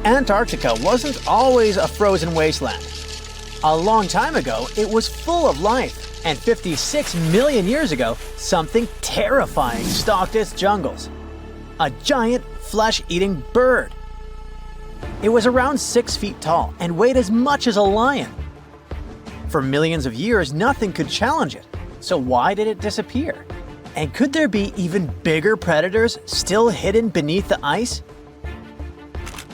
Antarctica wasn't always a frozen wasteland. A long time ago, it was full of life, and 56 million years ago, something terrifying stalked its jungles. A giant, flesh-eating bird. It was around 6 feet tall and weighed as much as a lion. For millions of years, nothing could challenge it, so why did it disappear? And could there be even bigger predators still hidden beneath the ice?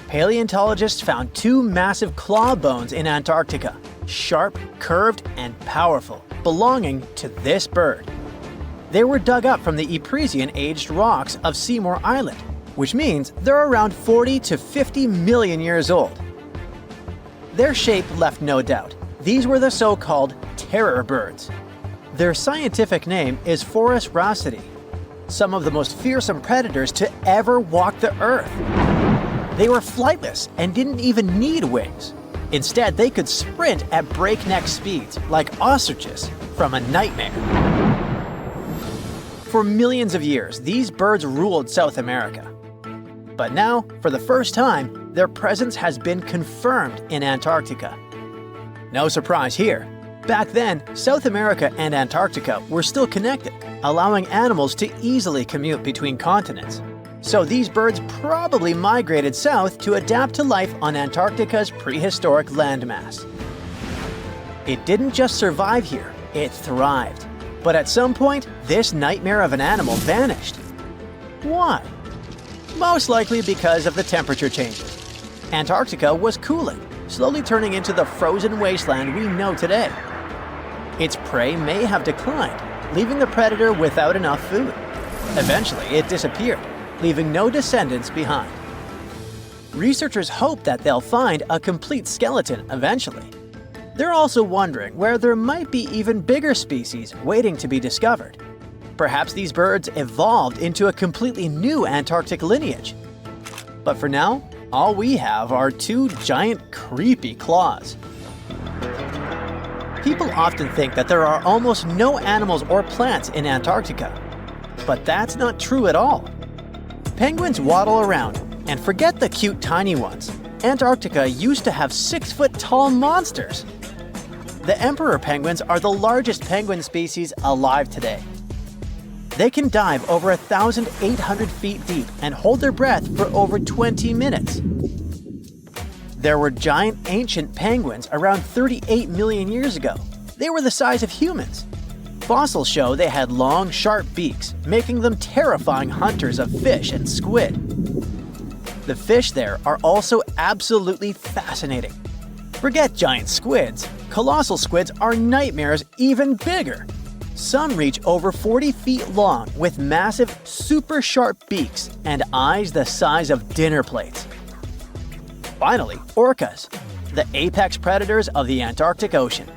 Paleontologists found 2 massive claw bones in Antarctica, sharp, curved, and powerful, belonging to this bird. They were dug up from the Epresian-aged rocks of Seymour Island, which means they're around 40 to 50 million years old. Their shape left no doubt. These were the so-called terror birds. Their scientific name is Forus raceti, some of the most fearsome predators to ever walk the earth. They were flightless and didn't even need wings. Instead, they could sprint at breakneck speeds, like ostriches from a nightmare. For millions of years, these birds ruled South America. But now, for the first time, their presence has been confirmed in Antarctica. No surprise here. Back then, South America and Antarctica were still connected, allowing animals to easily commute between continents. So these birds probably migrated south to adapt to life on Antarctica's prehistoric landmass. It didn't just survive here, it thrived. But at some point, this nightmare of an animal vanished. Why? Most likely because of the temperature changes. Antarctica was cooling, slowly turning into the frozen wasteland we know today. Its prey may have declined, leaving the predator without enough food. Eventually, it disappeared, leaving no descendants behind. Researchers hope that they'll find a complete skeleton eventually. They're also wondering where there might be even bigger species waiting to be discovered. Perhaps these birds evolved into a completely new Antarctic lineage. But for now, all we have are 2 giant, creepy claws. People often think that there are almost no animals or plants in Antarctica. But that's not true at all. Penguins waddle around, and forget the cute tiny ones. Antarctica used to have 6-foot-tall monsters. The emperor penguins are the largest penguin species alive today. They can dive over 1,800 feet deep and hold their breath for over 20 minutes. There were giant ancient penguins around 38 million years ago. They were the size of humans. Fossils show they had long, sharp beaks, making them terrifying hunters of fish and squid. The fish there are also absolutely fascinating. Forget giant squids. Colossal squids are nightmares even bigger. Some reach over 40 feet long with massive, super sharp beaks and eyes the size of dinner plates. Finally, orcas, the apex predators of the Antarctic Ocean.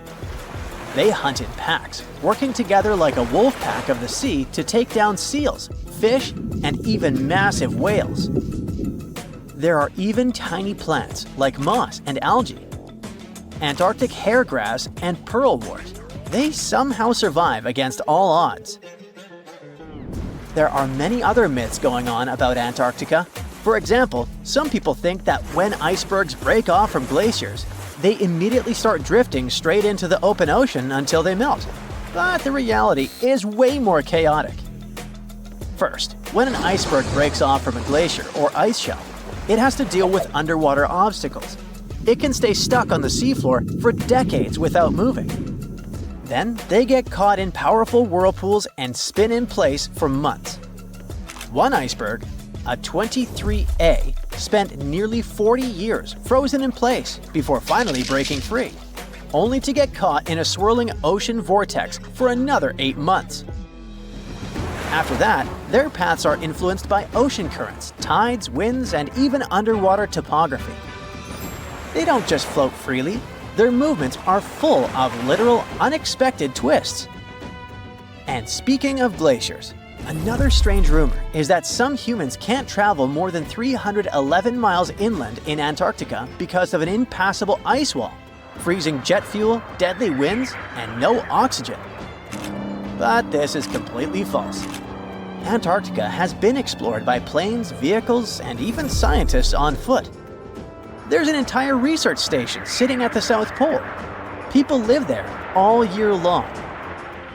They hunt in packs, working together like a wolf pack of the sea to take down seals, fish, and even massive whales. There are even tiny plants like moss and algae. Antarctic hairgrass and pearlwort. They somehow survive against all odds. There are many other myths going on about Antarctica. For example, some people think that when icebergs break off from glaciers, they immediately start drifting straight into the open ocean until they melt. But the reality is way more chaotic. First, when an iceberg breaks off from a glacier or ice shelf, it has to deal with underwater obstacles. It can stay stuck on the seafloor for decades without moving. Then, they get caught in powerful whirlpools and spin in place for months. One iceberg, a 23A, spent nearly 40 years frozen in place before finally breaking free, only to get caught in a swirling ocean vortex for another 8 months. After that, their paths are influenced by ocean currents, tides, winds, and even underwater topography. They don't just float freely. Their movements are full of literal, unexpected twists. And speaking of glaciers, another strange rumor is that some humans can't travel more than 311 miles inland in Antarctica because of an impassable ice wall, freezing jet fuel, deadly winds, and no oxygen. But this is completely false. Antarctica has been explored by planes, vehicles, and even scientists on foot. There's an entire research station sitting at the South Pole. People live there all year long.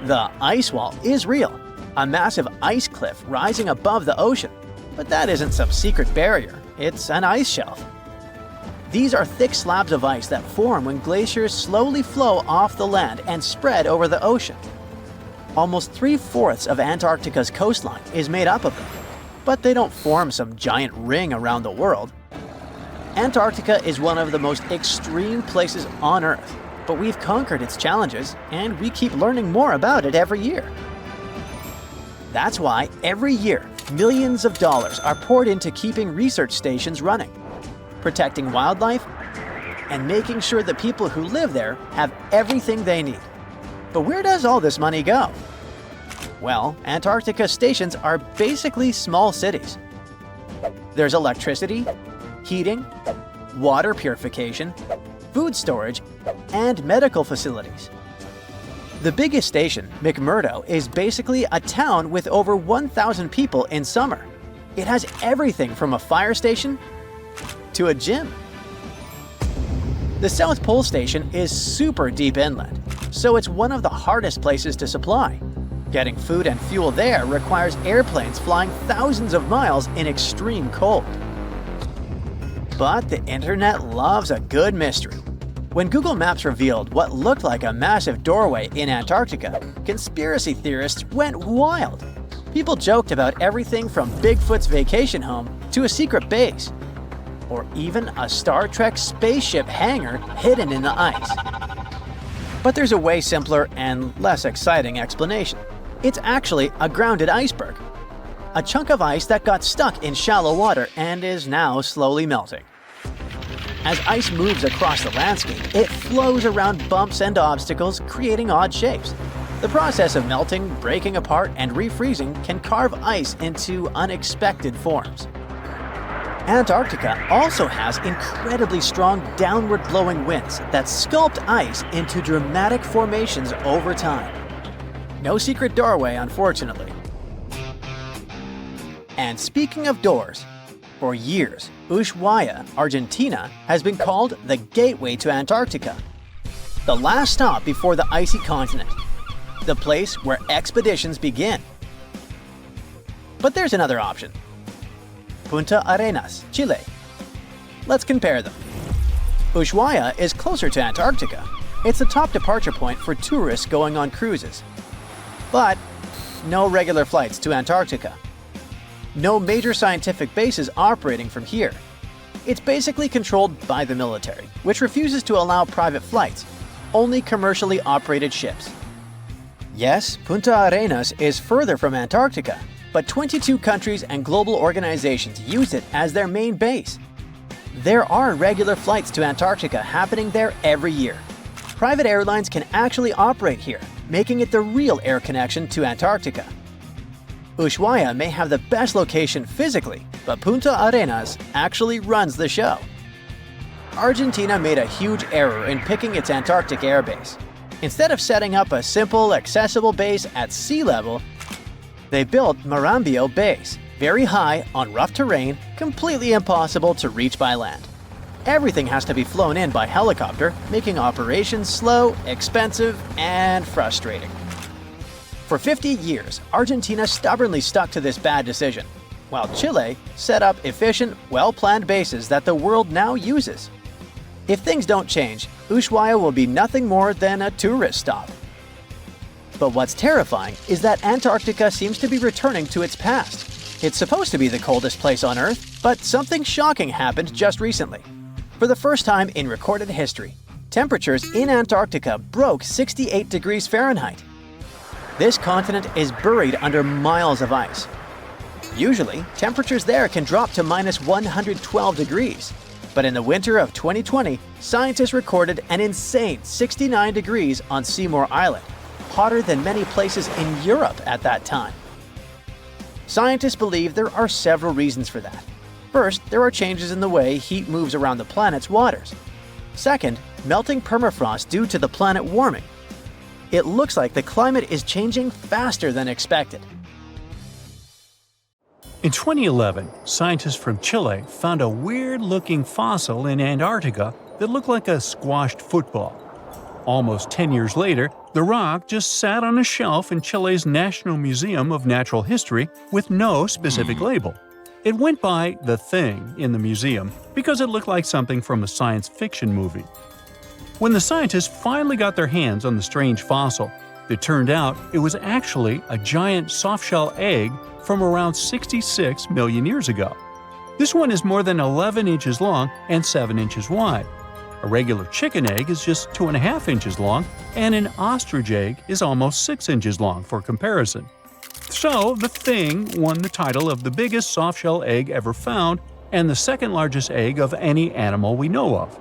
The ice wall is real, a massive ice cliff rising above the ocean. But that isn't some secret barrier, it's an ice shelf. These are thick slabs of ice that form when glaciers slowly flow off the land and spread over the ocean. Almost 3/4 of Antarctica's coastline is made up of them, but they don't form some giant ring around the world. Antarctica is one of the most extreme places on Earth, but we've conquered its challenges, and we keep learning more about it every year. That's why every year, millions of dollars are poured into keeping research stations running, protecting wildlife, and making sure the people who live there have everything they need. But where does all this money go? Well, Antarctica stations are basically small cities. There's electricity, heating, water purification, food storage, and medical facilities. The biggest station, McMurdo, is basically a town with over 1,000 people in summer. It has everything from a fire station to a gym. The South Pole Station is super deep inland, so it's one of the hardest places to supply. Getting food and fuel there requires airplanes flying thousands of miles in extreme cold. But the internet loves a good mystery. When Google Maps revealed what looked like a massive doorway in Antarctica, conspiracy theorists went wild. People joked about everything from Bigfoot's vacation home to a secret base, or even a Star Trek spaceship hangar hidden in the ice. But there's a way simpler and less exciting explanation. It's actually a grounded iceberg, a chunk of ice that got stuck in shallow water and is now slowly melting. As ice moves across the landscape, it flows around bumps and obstacles, creating odd shapes. The process of melting, breaking apart, and refreezing can carve ice into unexpected forms. Antarctica also has incredibly strong downward-blowing winds that sculpt ice into dramatic formations over time. No secret doorway, unfortunately. And speaking of doors, for years, Ushuaia, Argentina, has been called the gateway to Antarctica, the last stop before the icy continent, the place where expeditions begin. But there's another option. Punta Arenas, Chile. Let's compare them. Ushuaia is closer to Antarctica. It's the top departure point for tourists going on cruises. But no regular flights to Antarctica. No major scientific bases operating from here. It's basically controlled by the military, which refuses to allow private flights, only commercially operated ships. Yes, Punta Arenas is further from Antarctica, but 22 countries and global organizations use it as their main base. There are regular flights to Antarctica happening there every year. Private airlines can actually operate here, making it the real air connection to Antarctica. Ushuaia may have the best location physically, but Punta Arenas actually runs the show. Argentina made a huge error in picking its Antarctic airbase. Instead of setting up a simple, accessible base at sea level, they built Marambio Base, very high, on rough terrain, completely impossible to reach by land. Everything has to be flown in by helicopter, making operations slow, expensive, and frustrating. For 50 years, Argentina stubbornly stuck to this bad decision, while Chile set up efficient, well-planned bases that the world now uses. If things don't change, Ushuaia will be nothing more than a tourist stop. But what's terrifying is that Antarctica seems to be returning to its past. It's supposed to be the coldest place on Earth, but something shocking happened just recently. For the first time in recorded history, temperatures in Antarctica broke 68 degrees Fahrenheit. This continent is buried under miles of ice. Usually, temperatures there can drop to minus 112 degrees. But in the winter of 2020, scientists recorded an insane 69 degrees on Seymour Island, hotter than many places in Europe at that time. Scientists believe there are several reasons for that. First, there are changes in the way heat moves around the planet's waters. Second, melting permafrost due to the planet warming. It looks like the climate is changing faster than expected. In 2011, scientists from Chile found a weird-looking fossil in Antarctica that looked like a squashed football. Almost 10 years later, the rock just sat on a shelf in Chile's National Museum of Natural History with no specific label. It went by The Thing in the museum because it looked like something from a science fiction movie. When the scientists finally got their hands on the strange fossil, it turned out it was actually a giant softshell egg from around 66 million years ago. This one is more than 11 inches long and 7 inches wide. A regular chicken egg is just 2.5 inches long, and an ostrich egg is almost 6 inches long for comparison. So, the Thing won the title of the biggest softshell egg ever found and the second largest egg of any animal we know of.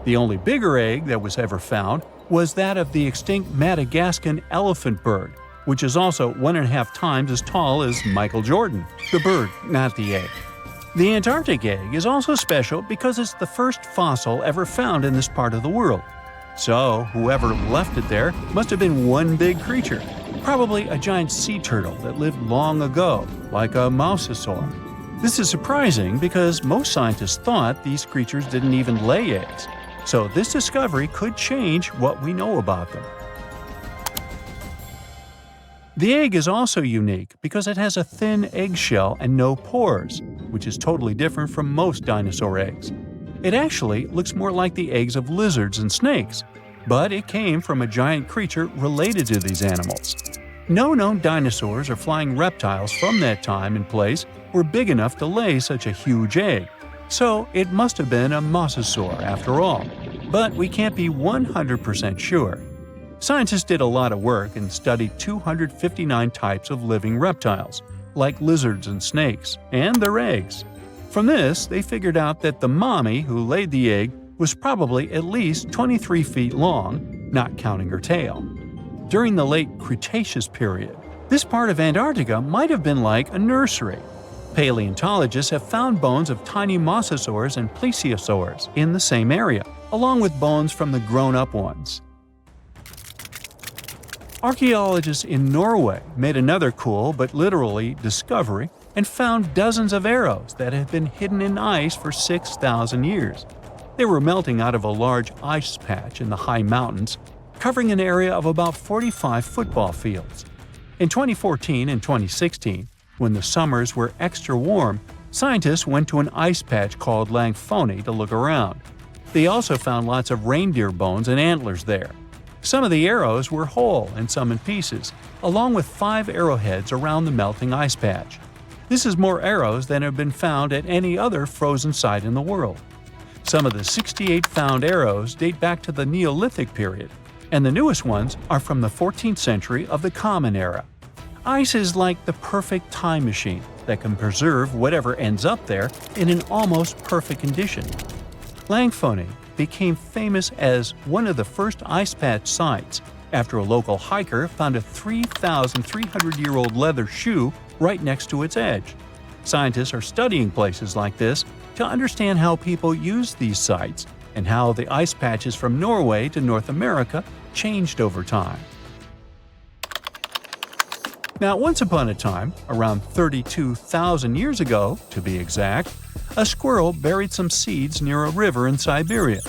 The only bigger egg that was ever found was that of the extinct Madagascan elephant bird, which is also 1.5 times as tall as Michael Jordan. The bird, not the egg. The Antarctic egg is also special because it's the first fossil ever found in this part of the world. So, whoever left it there must have been one big creature, probably a giant sea turtle that lived long ago, like a mousosaur. This is surprising because most scientists thought these creatures didn't even lay eggs. So this discovery could change what we know about them. The egg is also unique because it has a thin eggshell and no pores, which is totally different from most dinosaur eggs. It actually looks more like the eggs of lizards and snakes, but it came from a giant creature related to these animals. No known dinosaurs or flying reptiles from that time and place were big enough to lay such a huge egg, so it must have been a mosasaur after all. But we can't be 100% sure. Scientists did a lot of work and studied 259 types of living reptiles, like lizards and snakes, and their eggs. From this, they figured out that the mommy who laid the egg was probably at least 23 feet long, not counting her tail. During the late Cretaceous period, this part of Antarctica might have been like a nursery. Paleontologists have found bones of tiny mosasaurs and plesiosaurs in the same area, along with bones from the grown-up ones. Archaeologists in Norway made another cool but literally discovery and found dozens of arrows that had been hidden in ice for 6,000 years. They were melting out of a large ice patch in the high mountains, covering an area of about 45 football fields. In 2014 and 2016, when the summers were extra warm, scientists went to an ice patch called Langfoni to look around. They also found lots of reindeer bones and antlers there. Some of the arrows were whole and some in pieces, along with 5 arrowheads around the melting ice patch. This is more arrows than have been found at any other frozen site in the world. Some of the 68 found arrows date back to the Neolithic period, and the newest ones are from the 14th century of the Common Era. Ice is like the perfect time machine that can preserve whatever ends up there in an almost perfect condition. Langfoni became famous as one of the first ice patch sites after a local hiker found a 3,300-year-old leather shoe right next to its edge. Scientists are studying places like this to understand how people use these sites and how the ice patches from Norway to North America changed over time. Now, once upon a time, around 32,000 years ago, to be exact, a squirrel buried some seeds near a river in Siberia.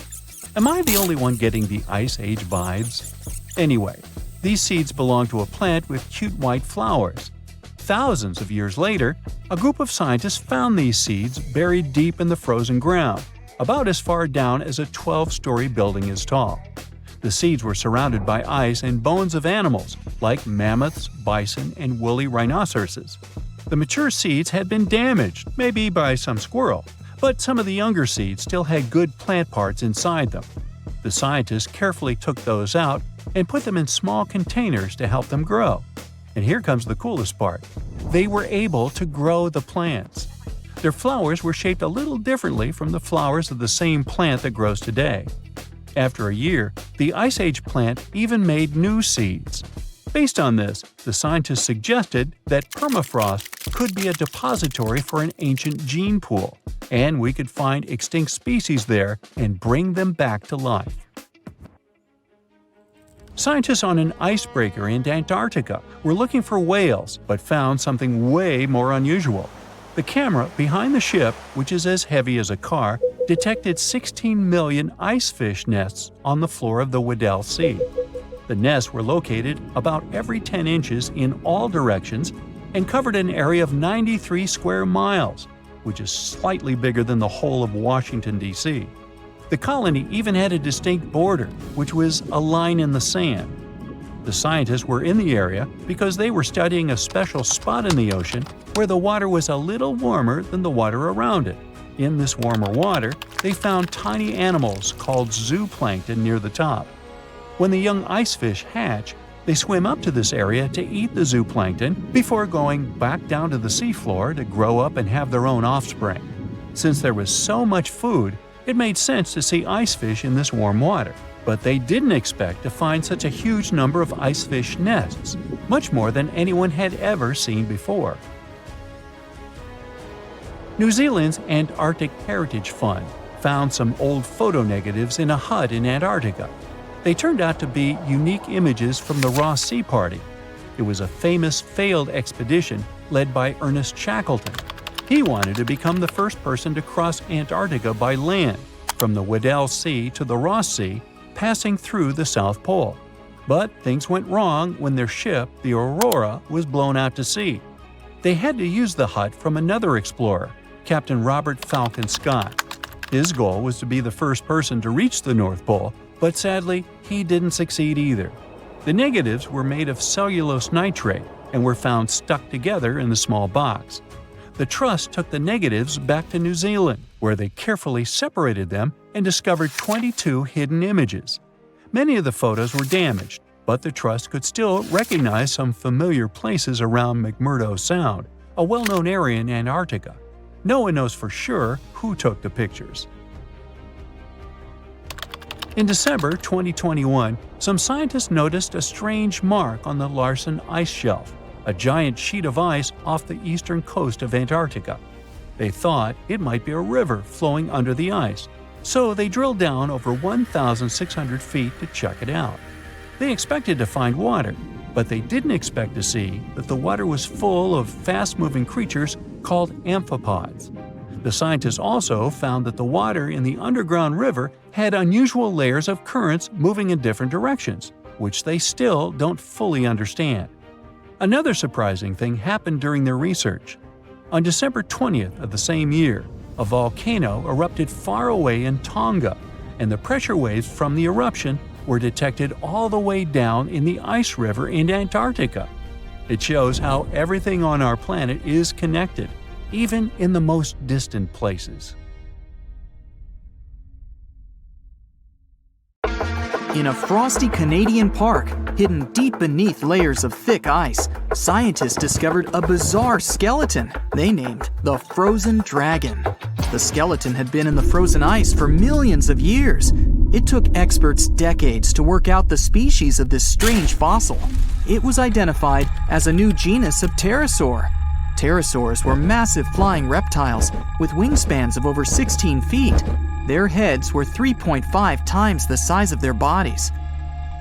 Am I the only one getting the Ice Age vibes? Anyway, these seeds belong to a plant with cute white flowers. Thousands of years later, a group of scientists found these seeds buried deep in the frozen ground, about as far down as a 12-story building is tall. The seeds were surrounded by ice and bones of animals, like mammoths, bison, and woolly rhinoceroses. The mature seeds had been damaged, maybe by some squirrel, but some of the younger seeds still had good plant parts inside them. The scientists carefully took those out and put them in small containers to help them grow. And here comes the coolest part. They were able to grow the plants. Their flowers were shaped a little differently from the flowers of the same plant that grows today. After a year, the Ice Age plant even made new seeds. Based on this, the scientists suggested that permafrost could be a depository for an ancient gene pool, and we could find extinct species there and bring them back to life. Scientists on an icebreaker in Antarctica were looking for whales but found something way more unusual. The camera behind the ship, which is as heavy as a car, detected 16 million ice fish nests on the floor of the Weddell Sea. The nests were located about every 10 inches in all directions and covered an area of 93 square miles, which is slightly bigger than the whole of Washington, D.C. The colony even had a distinct border, which was a line in the sand. The scientists were in the area because they were studying a special spot in the ocean where the water was a little warmer than the water around it. In this warmer water, they found tiny animals called zooplankton near the top. When the young ice fish hatch, they swim up to this area to eat the zooplankton before going back down to the seafloor to grow up and have their own offspring. Since there was so much food, it made sense to see ice fish in this warm water. But they didn't expect to find such a huge number of ice fish nests, much more than anyone had ever seen before. New Zealand's Antarctic Heritage Fund found some old photo negatives in a hut in Antarctica. They turned out to be unique images from the Ross Sea Party. It was a famous failed expedition led by Ernest Shackleton. He wanted to become the first person to cross Antarctica by land, from the Weddell Sea to the Ross Sea, passing through the South Pole. But things went wrong when their ship, the Aurora, was blown out to sea. They had to use the hut from another explorer, Captain Robert Falcon Scott. His goal was to be the first person to reach the North Pole, but sadly, he didn't succeed either. The negatives were made of cellulose nitrate and were found stuck together in the small box. The Trust took the negatives back to New Zealand, where they carefully separated them and discovered 22 hidden images. Many of the photos were damaged, but the Trust could still recognize some familiar places around McMurdo Sound, a well-known area in Antarctica. No one knows for sure who took the pictures. In December 2021, some scientists noticed a strange mark on the Larsen Ice Shelf, a giant sheet of ice off the eastern coast of Antarctica. They thought it might be a river flowing under the ice, so they drilled down over 1,600 feet to check it out. They expected to find water, but they didn't expect to see that the water was full of fast-moving creatures called amphipods. The scientists also found that the water in the underground river had unusual layers of currents moving in different directions, which they still don't fully understand. Another surprising thing happened during their research. On December 20th of the same year, a volcano erupted far away in Tonga, and the pressure waves from the eruption were detected all the way down in the ice river in Antarctica. It shows how everything on our planet is connected, even in the most distant places. In a frosty Canadian park, hidden deep beneath layers of thick ice, scientists discovered a bizarre skeleton they named the Frozen Dragon. The skeleton had been in the frozen ice for millions of years. It took experts decades to work out the species of this strange fossil. It was identified as a new genus of pterosaur. Pterosaurs were massive flying reptiles with wingspans of over 16 feet. Their heads were 3.5 times the size of their bodies.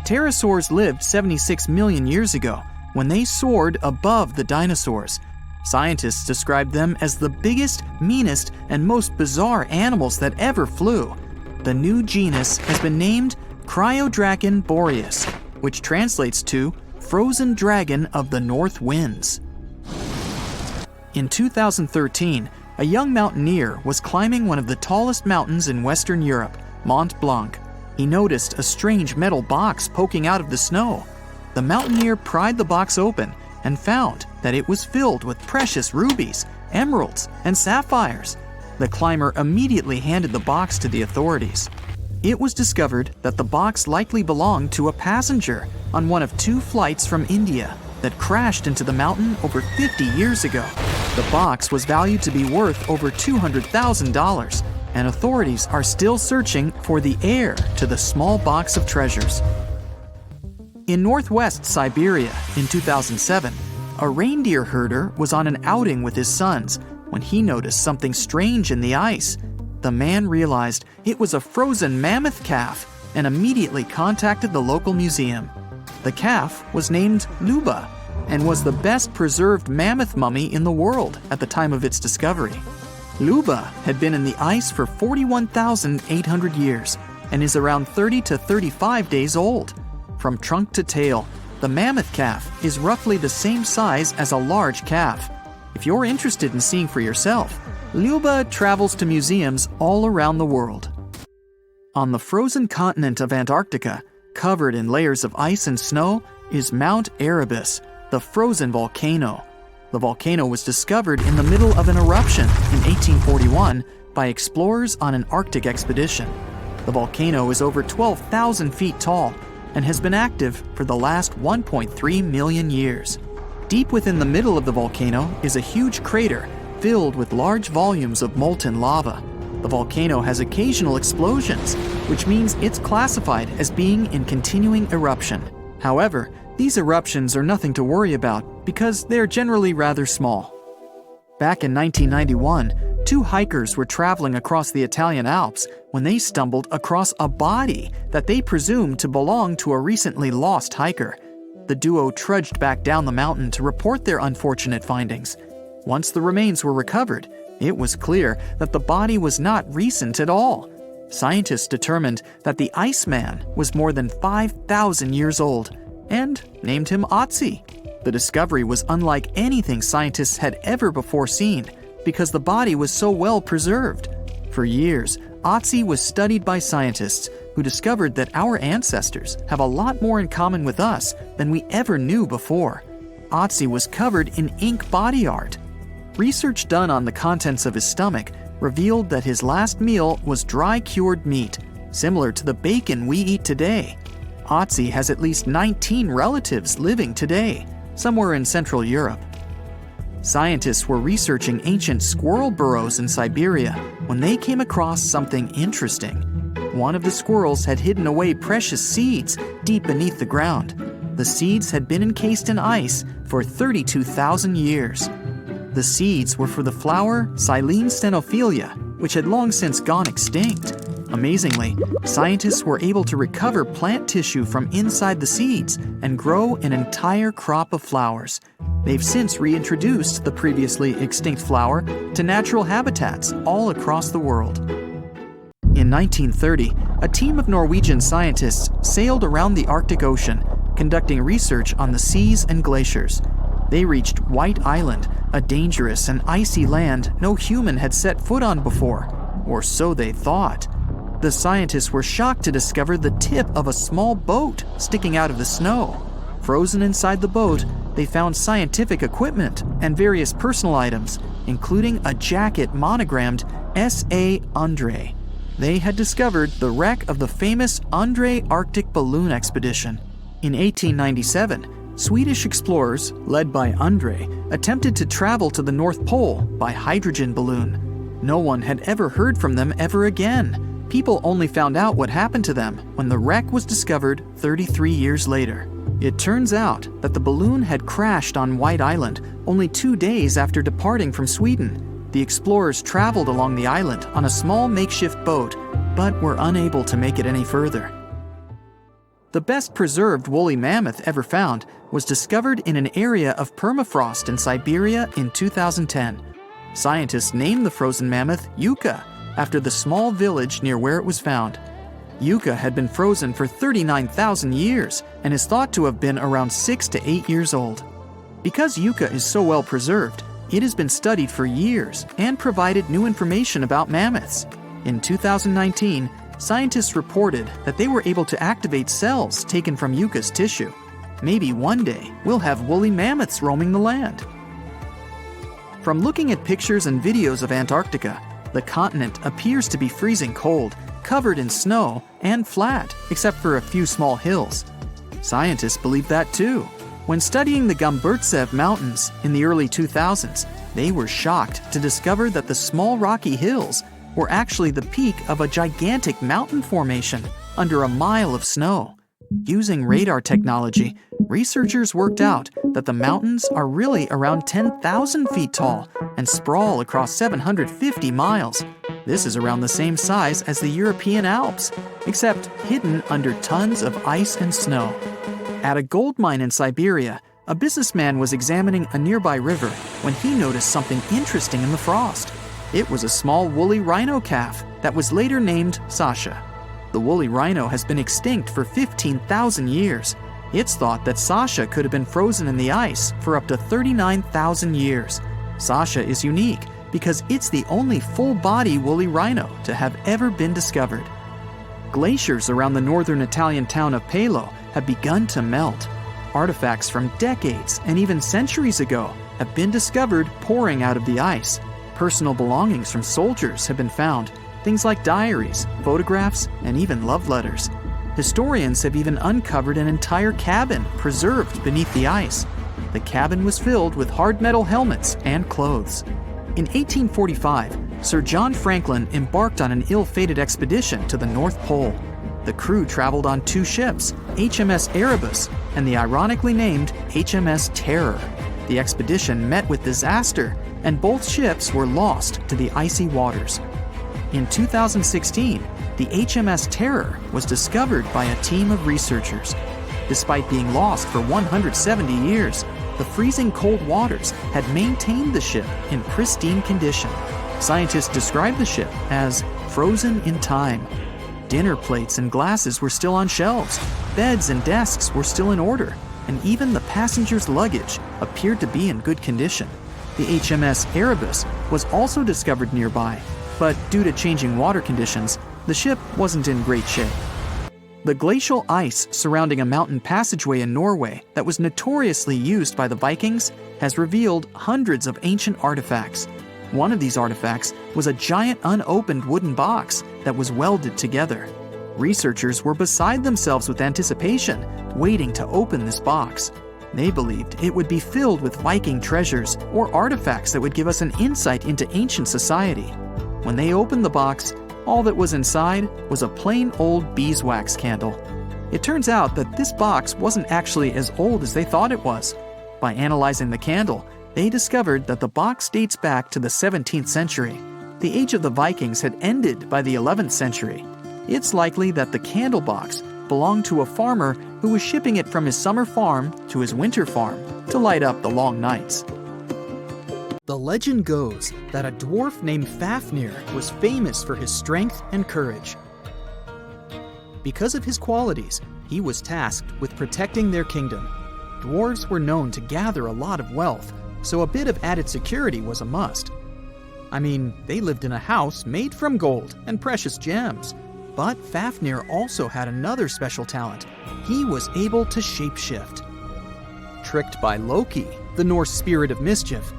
Pterosaurs lived 76 million years ago when they soared above the dinosaurs. Scientists described them as the biggest, meanest, and most bizarre animals that ever flew. The new genus has been named Cryodragon boreas, which translates to Frozen Dragon of the North Winds. In 2013, a young mountaineer was climbing one of the tallest mountains in Western Europe, Mont Blanc. He noticed a strange metal box poking out of the snow. The mountaineer pried the box open and found that it was filled with precious rubies, emeralds, and sapphires. The climber immediately handed the box to the authorities. It was discovered that the box likely belonged to a passenger on one of 2 flights from India that crashed into the mountain over 50 years ago. The box was valued to be worth over $200,000, and authorities are still searching for the heir to the small box of treasures. In northwest Siberia in 2007, a reindeer herder was on an outing with his sons when he noticed something strange in the ice. The man realized it was a frozen mammoth calf and immediately contacted the local museum. The calf was named Luba. and was the best preserved mammoth mummy in the world at the time of its discovery. Luba had been in the ice for 41,800 years and is around 30 to 35 days old. From trunk to tail, the mammoth calf is roughly the same size as a large calf. If you're interested in seeing for yourself, Luba travels to museums all around the world. On the frozen continent of Antarctica, covered in layers of ice and snow, is Mount Erebus, the frozen volcano. The volcano was discovered in the middle of an eruption in 1841 by explorers on an Arctic expedition. The volcano is over 12,000 feet tall and has been active for the last 1.3 million years. Deep within the middle of the volcano is a huge crater filled with large volumes of molten lava. The volcano has occasional explosions, which means it's classified as being in continuing eruption. However, these eruptions are nothing to worry about because they're generally rather small. Back in 1991, two hikers were traveling across the Italian Alps when they stumbled across a body that they presumed to belong to a recently lost hiker. The duo trudged back down the mountain to report their unfortunate findings. Once the remains were recovered, it was clear that the body was not recent at all. Scientists determined that the Iceman was more than 5,000 years old and named him Otzi. The discovery was unlike anything scientists had ever before seen because the body was so well preserved. For years, Otzi was studied by scientists who discovered that our ancestors have a lot more in common with us than we ever knew before. Otzi was covered in ink body art. Research done on the contents of his stomach revealed that his last meal was dry cured meat, similar to the bacon we eat today. Otzi has at least 19 relatives living today, somewhere in Central Europe. Scientists were researching ancient squirrel burrows in Siberia when they came across something interesting. One of the squirrels had hidden away precious seeds deep beneath the ground. The seeds had been encased in ice for 32,000 years. The seeds were for the flower Silene stenophilia, which had long since gone extinct. Amazingly, scientists were able to recover plant tissue from inside the seeds and grow an entire crop of flowers. They've since reintroduced the previously extinct flower to natural habitats all across the world. In 1930, a team of Norwegian scientists sailed around the Arctic Ocean, conducting research on the seas and glaciers. They reached White Island, a dangerous and icy land no human had set foot on before, or so they thought. The scientists were shocked to discover the tip of a small boat sticking out of the snow. Frozen inside the boat, they found scientific equipment and various personal items, including a jacket monogrammed S.A. Andre. They had discovered the wreck of the famous Andre Arctic balloon expedition. In 1897, Swedish explorers, led by Andre, attempted to travel to the North Pole by hydrogen balloon. No one had ever heard from them ever again. People only found out what happened to them when the wreck was discovered 33 years later. It turns out that the balloon had crashed on White Island only 2 days after departing from Sweden. The explorers traveled along the island on a small makeshift boat, but were unable to make it any further. The best preserved woolly mammoth ever found was discovered in an area of permafrost in Siberia in 2010. Scientists named the frozen mammoth Yucca, after the small village near where it was found. Yucca had been frozen for 39,000 years and is thought to have been around 6 to 8 years old. Because Yucca is so well preserved, it has been studied for years and provided new information about mammoths. In 2019, scientists reported that they were able to activate cells taken from Yucca's tissue. Maybe one day we'll have woolly mammoths roaming the land. From looking at pictures and videos of Antarctica, the continent appears to be freezing cold, covered in snow, and flat, except for a few small hills. Scientists believe that too. When studying the Gomburtsev Mountains in the early 2000s, they were shocked to discover that the small rocky hills were actually the peak of a gigantic mountain formation under a mile of snow. Using radar technology, researchers worked out that the mountains are really around 10,000 feet tall and sprawl across 750 miles. This is around the same size as the European Alps, except hidden under tons of ice and snow. At a gold mine in Siberia, A businessman was examining a nearby river when he noticed something interesting in the frost. It was a small woolly rhino calf that was later named Sasha. The woolly rhino has been extinct for 15,000 years. It's thought that Sasha could have been frozen in the ice for up to 39,000 years. Sasha is unique because it's the only full-body woolly rhino to have ever been discovered. Glaciers around the northern Italian town of Pelo have begun to melt. Artifacts from decades and even centuries ago have been discovered pouring out of the ice. Personal belongings from soldiers have been found, things like diaries, photographs, and even love letters. Historians have even uncovered an entire cabin preserved beneath the ice. The cabin was filled with hard metal helmets and clothes. In 1845, Sir John Franklin embarked on an ill-fated expedition to the North Pole. The crew traveled on 2 ships, HMS Erebus and the ironically named HMS Terror. The expedition met with disaster, and both ships were lost to the icy waters. In 2016, the HMS Terror was discovered by a team of researchers. Despite being lost for 170 years, the freezing cold waters had maintained the ship in pristine condition. Scientists describe the ship as frozen in time. Dinner plates and glasses were still on shelves, beds and desks were still in order, and even the passengers' luggage appeared to be in good condition. The HMS Erebus was also discovered nearby, but due to changing water conditions, the ship wasn't in great shape. The glacial ice surrounding a mountain passageway in Norway that was notoriously used by the Vikings has revealed hundreds of ancient artifacts. One of these artifacts was a giant unopened wooden box that was welded together. Researchers were beside themselves with anticipation, waiting to open this box. They believed it would be filled with Viking treasures or artifacts that would give us an insight into ancient society. When they opened the box, all that was inside was a plain old beeswax candle. It turns out that this box wasn't actually as old as they thought it was. By analyzing the candle, they discovered that the box dates back to the 17th century. The age of the Vikings had ended by the 11th century. It's likely that the candle box belonged to a farmer who was shipping it from his summer farm to his winter farm to light up the long nights. The legend goes that a dwarf named Fafnir was famous for his strength and courage. Because of his qualities, he was tasked with protecting their kingdom. Dwarves were known to gather a lot of wealth, so a bit of added security was a must. I mean, they lived in a house made from gold and precious gems. But Fafnir also had another special talent. He was able to shapeshift. Tricked by Loki, the Norse spirit of mischief,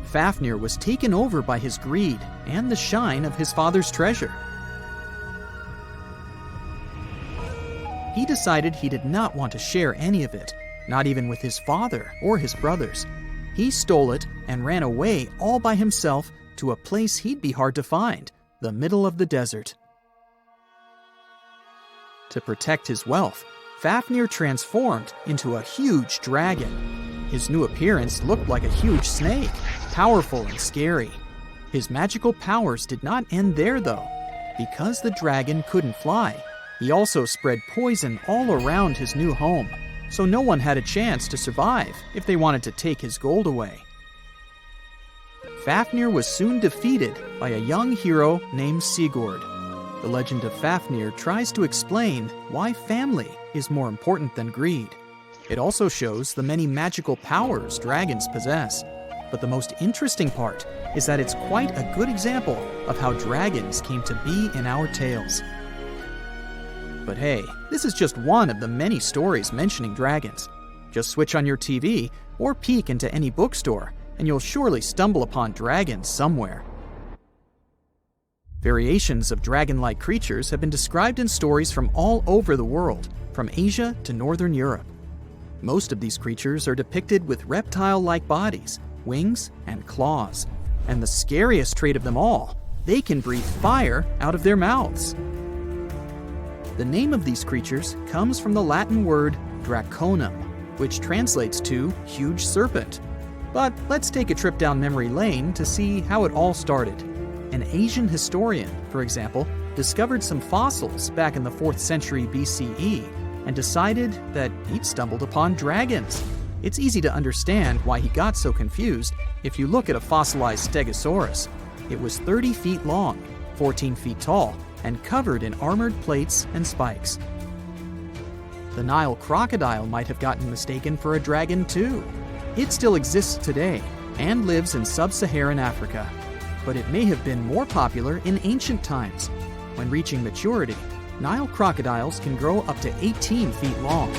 Fafnir was taken over by his greed and the shine of his father's treasure. He decided he did not want to share any of it, not even with his father or his brothers. He stole it and ran away all by himself to a place he'd be hard to find, the middle of the desert. To protect his wealth, Fafnir transformed into a huge dragon. His new appearance looked like a huge snake, powerful and scary. His magical powers did not end there, though. Because the dragon couldn't fly, he also spread poison all around his new home, so no one had a chance to survive if they wanted to take his gold away. Fafnir was soon defeated by a young hero named Sigurd. The legend of Fafnir tries to explain why family is more important than greed. It also shows the many magical powers dragons possess. But the most interesting part is that it's quite a good example of how dragons came to be in our tales. But hey, this is just one of the many stories mentioning dragons. Just switch on your TV or peek into any bookstore, and you'll surely stumble upon dragons somewhere. Variations of dragon-like creatures have been described in stories from all over the world, from Asia to Northern Europe. Most of these creatures are depicted with reptile-like bodies, wings, and claws. And the scariest trait of them all, they can breathe fire out of their mouths. The name of these creatures comes from the Latin word draconum, which translates to huge serpent. But let's take a trip down memory lane to see how it all started. An Asian historian, for example, discovered some fossils back in the 4th century BCE and decided that he'd stumbled upon dragons. It's easy to understand why he got so confused if you look at a fossilized Stegosaurus. It was 30 feet long, 14 feet tall, and covered in armored plates and spikes. The Nile crocodile might have gotten mistaken for a dragon too. It still exists today and lives in sub-Saharan Africa, but it may have been more popular in ancient times. When reaching maturity, Nile crocodiles can grow up to 18 feet long.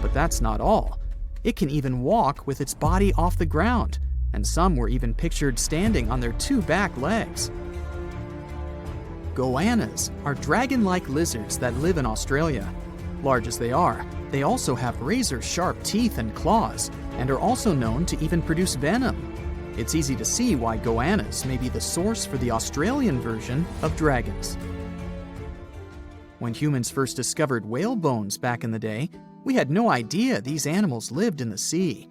But that's not all. It can even walk with its body off the ground, and some were even pictured standing on their 2 back legs. Goannas are dragon-like lizards that live in Australia. Large as they are, they also have razor-sharp teeth and claws, and are also known to even produce venom. It's easy to see why goannas may be the source for the Australian version of dragons. When humans first discovered whale bones back in the day, we had no idea these animals lived in the sea.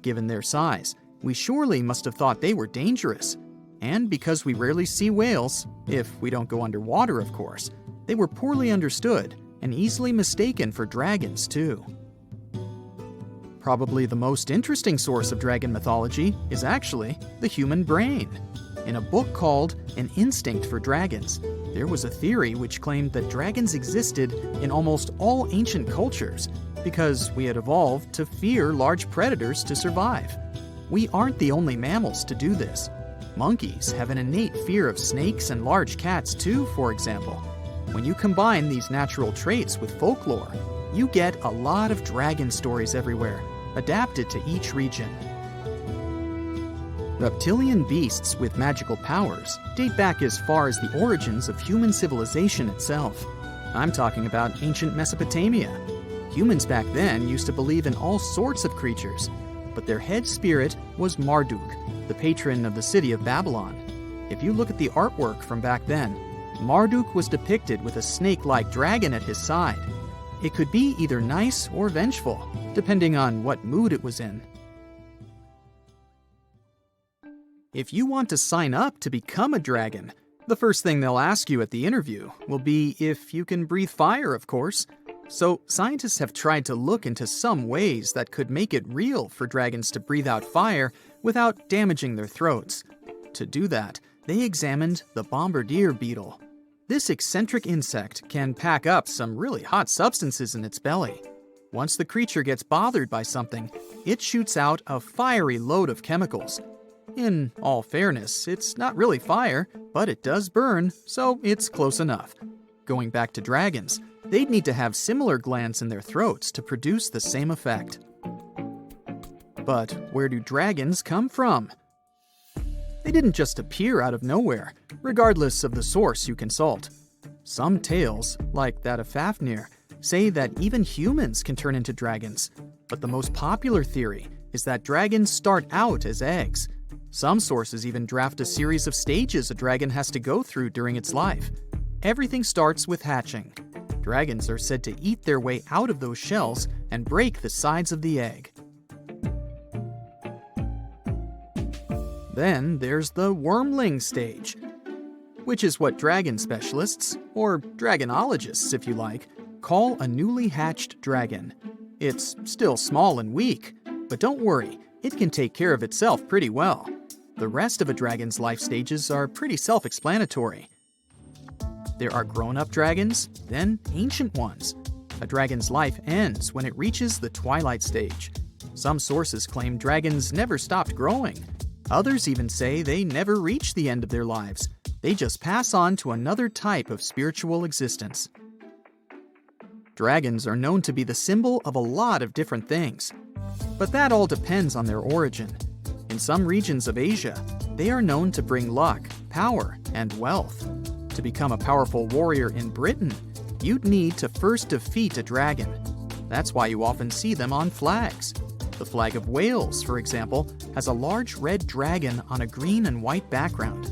Given their size, we surely must have thought they were dangerous. And because we rarely see whales, if we don't go underwater of course, they were poorly understood and easily mistaken for dragons too. Probably the most interesting source of dragon mythology is actually the human brain. In a book called An Instinct for Dragons, there was a theory which claimed that dragons existed in almost all ancient cultures because we had evolved to fear large predators to survive. We aren't the only mammals to do this. Monkeys have an innate fear of snakes and large cats too, for example. When you combine these natural traits with folklore, you get a lot of dragon stories everywhere, adapted to each region. Reptilian beasts with magical powers date back as far as the origins of human civilization itself. I'm talking about ancient Mesopotamia. Humans back then used to believe in all sorts of creatures, but their head spirit was Marduk, the patron of the city of Babylon. If you look at the artwork from back then, Marduk was depicted with a snake-like dragon at his side. It could be either nice or vengeful, depending on what mood it was in. If you want to sign up to become a dragon, the first thing they'll ask you at the interview will be if you can breathe fire, of course. So scientists have tried to look into some ways that could make it real for dragons to breathe out fire without damaging their throats. To do that, they examined the bombardier beetle. This eccentric insect can pack up some really hot substances in its belly. Once the creature gets bothered by something, it shoots out a fiery load of chemicals. In all fairness, it's not really fire, but it does burn, so it's close enough. Going back to dragons, they'd need to have similar glands in their throats to produce the same effect. But where do dragons come from? They didn't just appear out of nowhere, regardless of the source you consult. Some tales, like that of Fafnir, say that even humans can turn into dragons. But the most popular theory is that dragons start out as eggs. Some sources even draft a series of stages a dragon has to go through during its life. Everything starts with hatching. Dragons are said to eat their way out of those shells and break the sides of the egg. Then there's the wormling stage, which is what dragon specialists, or dragonologists if you like, call a newly hatched dragon. It's still small and weak, but don't worry, it can take care of itself pretty well. The rest of a dragon's life stages are pretty self-explanatory. There are grown-up dragons, then ancient ones. A dragon's life ends when it reaches the twilight stage. Some sources claim dragons never stopped growing. Others even say they never reach the end of their lives. They just pass on to another type of spiritual existence. Dragons are known to be the symbol of a lot of different things. But that all depends on their origin. In some regions of Asia, they are known to bring luck, power, and wealth. To become a powerful warrior in Britain, you'd need to first defeat a dragon. That's why you often see them on flags. The flag of Wales, for example, has a large red dragon on a green and white background.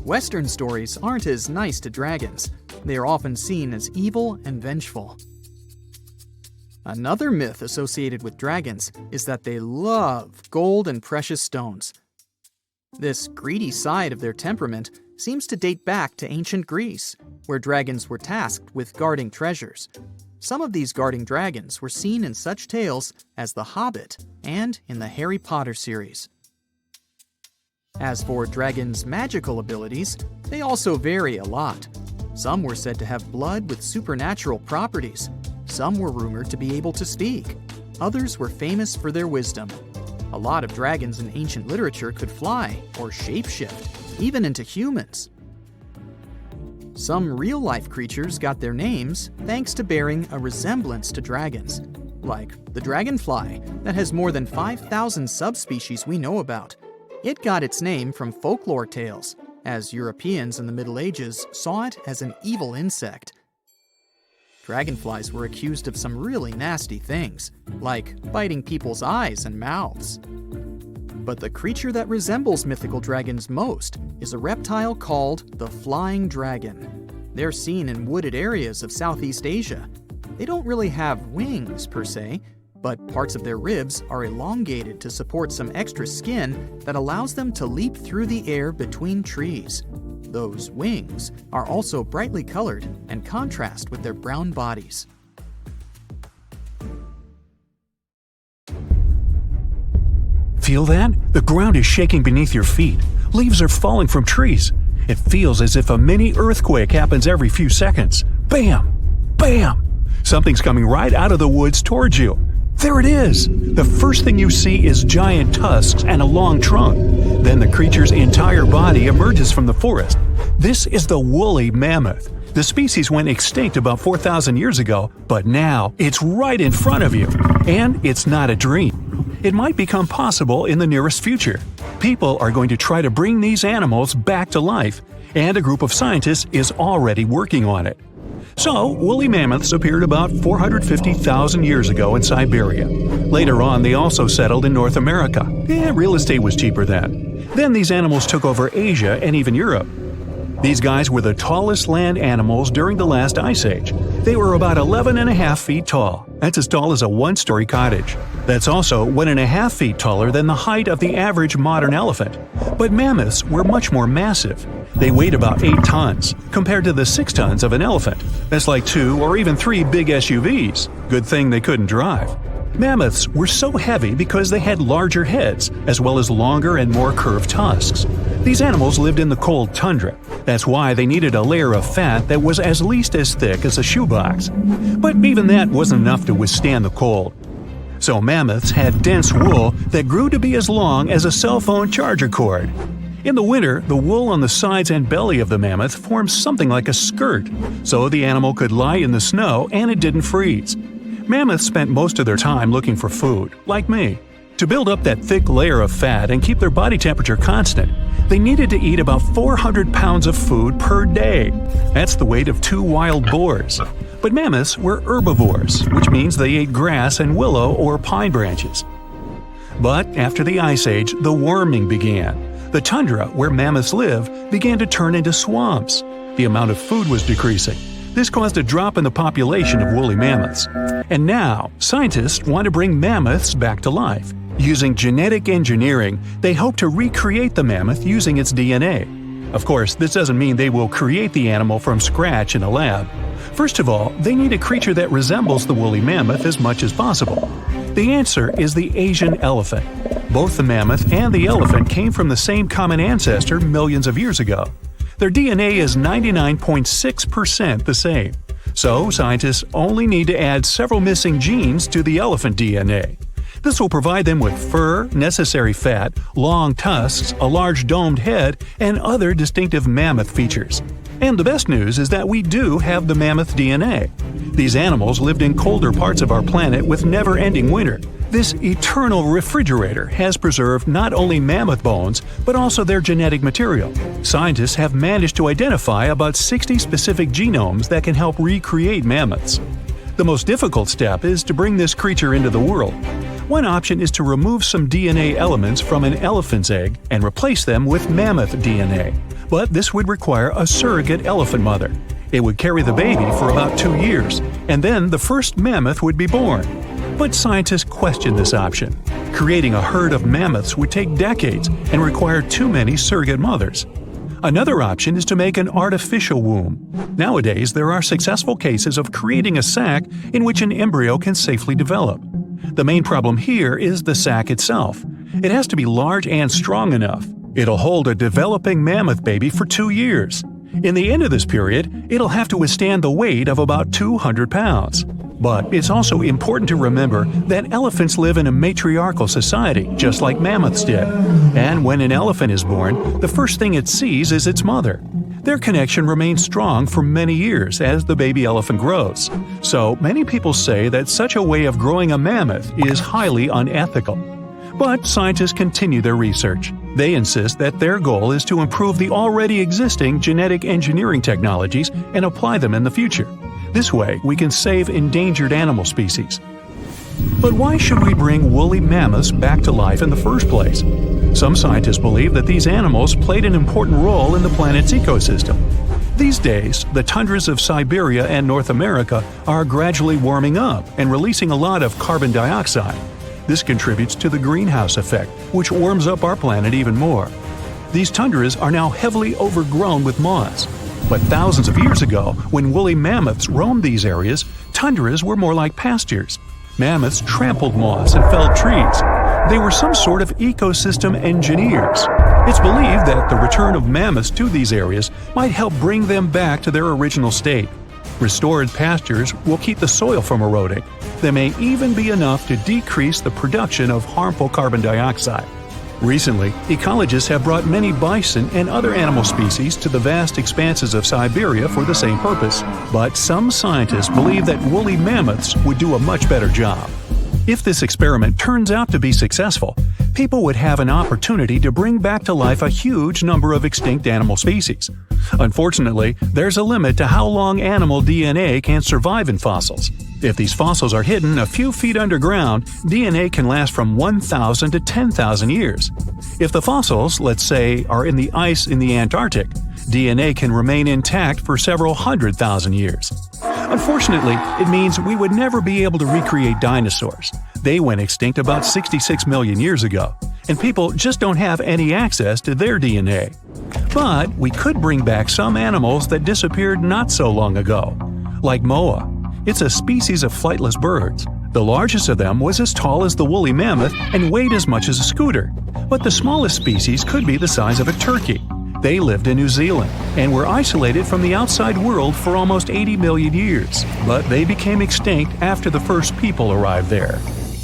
Western stories aren't as nice to dragons. They are often seen as evil and vengeful. Another myth associated with dragons is that they love gold and precious stones. This greedy side of their temperament seems to date back to ancient Greece, where dragons were tasked with guarding treasures. Some of these guarding dragons were seen in such tales as The Hobbit and in the Harry Potter series. As for dragons' magical abilities, they also vary a lot. Some were said to have blood with supernatural properties. Some were rumored to be able to speak. Others were famous for their wisdom. A lot of dragons in ancient literature could fly or shapeshift, even into humans. Some real-life creatures got their names thanks to bearing a resemblance to dragons, like the dragonfly that has more than 5,000 subspecies we know about. It got its name from folklore tales, as Europeans in the Middle Ages saw it as an evil insect. Dragonflies were accused of some really nasty things, like biting people's eyes and mouths. But the creature that resembles mythical dragons most is a reptile called the flying dragon. They're seen in wooded areas of Southeast Asia. They don't really have wings per se, but parts of their ribs are elongated to support some extra skin that allows them to leap through the air between trees. Those wings are also brightly colored and contrast with their brown bodies. Feel that? The ground is shaking beneath your feet. Leaves are falling from trees. It feels as if a mini earthquake happens every few seconds. Bam! Bam! Something's coming right out of the woods towards you. There it is! The first thing you see is giant tusks and a long trunk. Then the creature's entire body emerges from the forest. This is the woolly mammoth. The species went extinct about 4,000 years ago, but now it's right in front of you. And it's not a dream. It might become possible in the nearest future. People are going to try to bring these animals back to life, and a group of scientists is already working on it. So, woolly mammoths appeared about 450,000 years ago in Siberia. Later on, they also settled in North America. Real estate was cheaper then. Then these animals took over Asia and even Europe. These guys were the tallest land animals during the last ice age. They were about 11.5 feet tall. That's as tall as a one-story cottage. That's also 1.5 feet taller than the height of the average modern elephant. But mammoths were much more massive. They weighed about 8 tons, compared to the 6 tons of an elephant. That's like 2 or even 3 big SUVs. Good thing they couldn't drive. Mammoths were so heavy because they had larger heads, as well as longer and more curved tusks. These animals lived in the cold tundra. That's why they needed a layer of fat that was at least as thick as a shoebox. But even that wasn't enough to withstand the cold. So mammoths had dense wool that grew to be as long as a cell phone charger cord. In the winter, the wool on the sides and belly of the mammoth formed something like a skirt, so the animal could lie in the snow and it didn't freeze. Mammoths spent most of their time looking for food, like me. To build up that thick layer of fat and keep their body temperature constant, they needed to eat about 400 pounds of food per day. That's the weight of 2 wild boars. But mammoths were herbivores, which means they ate grass and willow or pine branches. But after the Ice Age, the warming began. The tundra, where mammoths live, began to turn into swamps. The amount of food was decreasing. This caused a drop in the population of woolly mammoths. And now, scientists want to bring mammoths back to life. Using genetic engineering, they hope to recreate the mammoth using its DNA. Of course, this doesn't mean they will create the animal from scratch in a lab. First of all, they need a creature that resembles the woolly mammoth as much as possible. The answer is the Asian elephant. Both the mammoth and the elephant came from the same common ancestor millions of years ago. Their DNA is 99.6% the same. So, scientists only need to add several missing genes to the elephant DNA. This will provide them with fur, necessary fat, long tusks, a large domed head, and other distinctive mammoth features. And the best news is that we do have the mammoth DNA. These animals lived in colder parts of our planet with never-ending winter. This eternal refrigerator has preserved not only mammoth bones, but also their genetic material. Scientists have managed to identify about 60 specific genomes that can help recreate mammoths. The most difficult step is to bring this creature into the world. One option is to remove some DNA elements from an elephant's egg and replace them with mammoth DNA. But this would require a surrogate elephant mother. It would carry the baby for about 2 years, and then the first mammoth would be born. But scientists question this option. Creating a herd of mammoths would take decades and require too many surrogate mothers. Another option is to make an artificial womb. Nowadays, there are successful cases of creating a sac in which an embryo can safely develop. The main problem here is the sac itself. It has to be large and strong enough. It'll hold a developing mammoth baby for 2 years. In the end of this period, it'll have to withstand the weight of about 200 pounds. But it's also important to remember that elephants live in a matriarchal society, just like mammoths did. And when an elephant is born, the first thing it sees is its mother. Their connection remains strong for many years as the baby elephant grows. So many people say that such a way of growing a mammoth is highly unethical. But scientists continue their research. They insist that their goal is to improve the already existing genetic engineering technologies and apply them in the future. This way, we can save endangered animal species. But why should we bring woolly mammoths back to life in the first place? Some scientists believe that these animals played an important role in the planet's ecosystem. These days, the tundras of Siberia and North America are gradually warming up and releasing a lot of carbon dioxide. This contributes to the greenhouse effect, which warms up our planet even more. These tundras are now heavily overgrown with moss. But thousands of years ago, when woolly mammoths roamed these areas, tundras were more like pastures. Mammoths trampled moss and felled trees. They were some sort of ecosystem engineers. It's believed that the return of mammoths to these areas might help bring them back to their original state. Restored pastures will keep the soil from eroding. They may even be enough to decrease the production of harmful carbon dioxide. Recently, ecologists have brought many bison and other animal species to the vast expanses of Siberia for the same purpose, but some scientists believe that woolly mammoths would do a much better job. If this experiment turns out to be successful, people would have an opportunity to bring back to life a huge number of extinct animal species. Unfortunately, there's a limit to how long animal DNA can survive in fossils. If these fossils are hidden a few feet underground, DNA can last from 1,000 to 10,000 years. If the fossils, let's say, are in the ice in the Antarctic, DNA can remain intact for several 100,000 years. Unfortunately, it means we would never be able to recreate dinosaurs. They went extinct about 66 million years ago, and people just don't have any access to their DNA. But we could bring back some animals that disappeared not so long ago, like moa. It's a species of flightless birds. The largest of them was as tall as the woolly mammoth and weighed as much as a scooter. But the smallest species could be the size of a turkey. They lived in New Zealand and were isolated from the outside world for almost 80 million years, but they became extinct after the first people arrived there.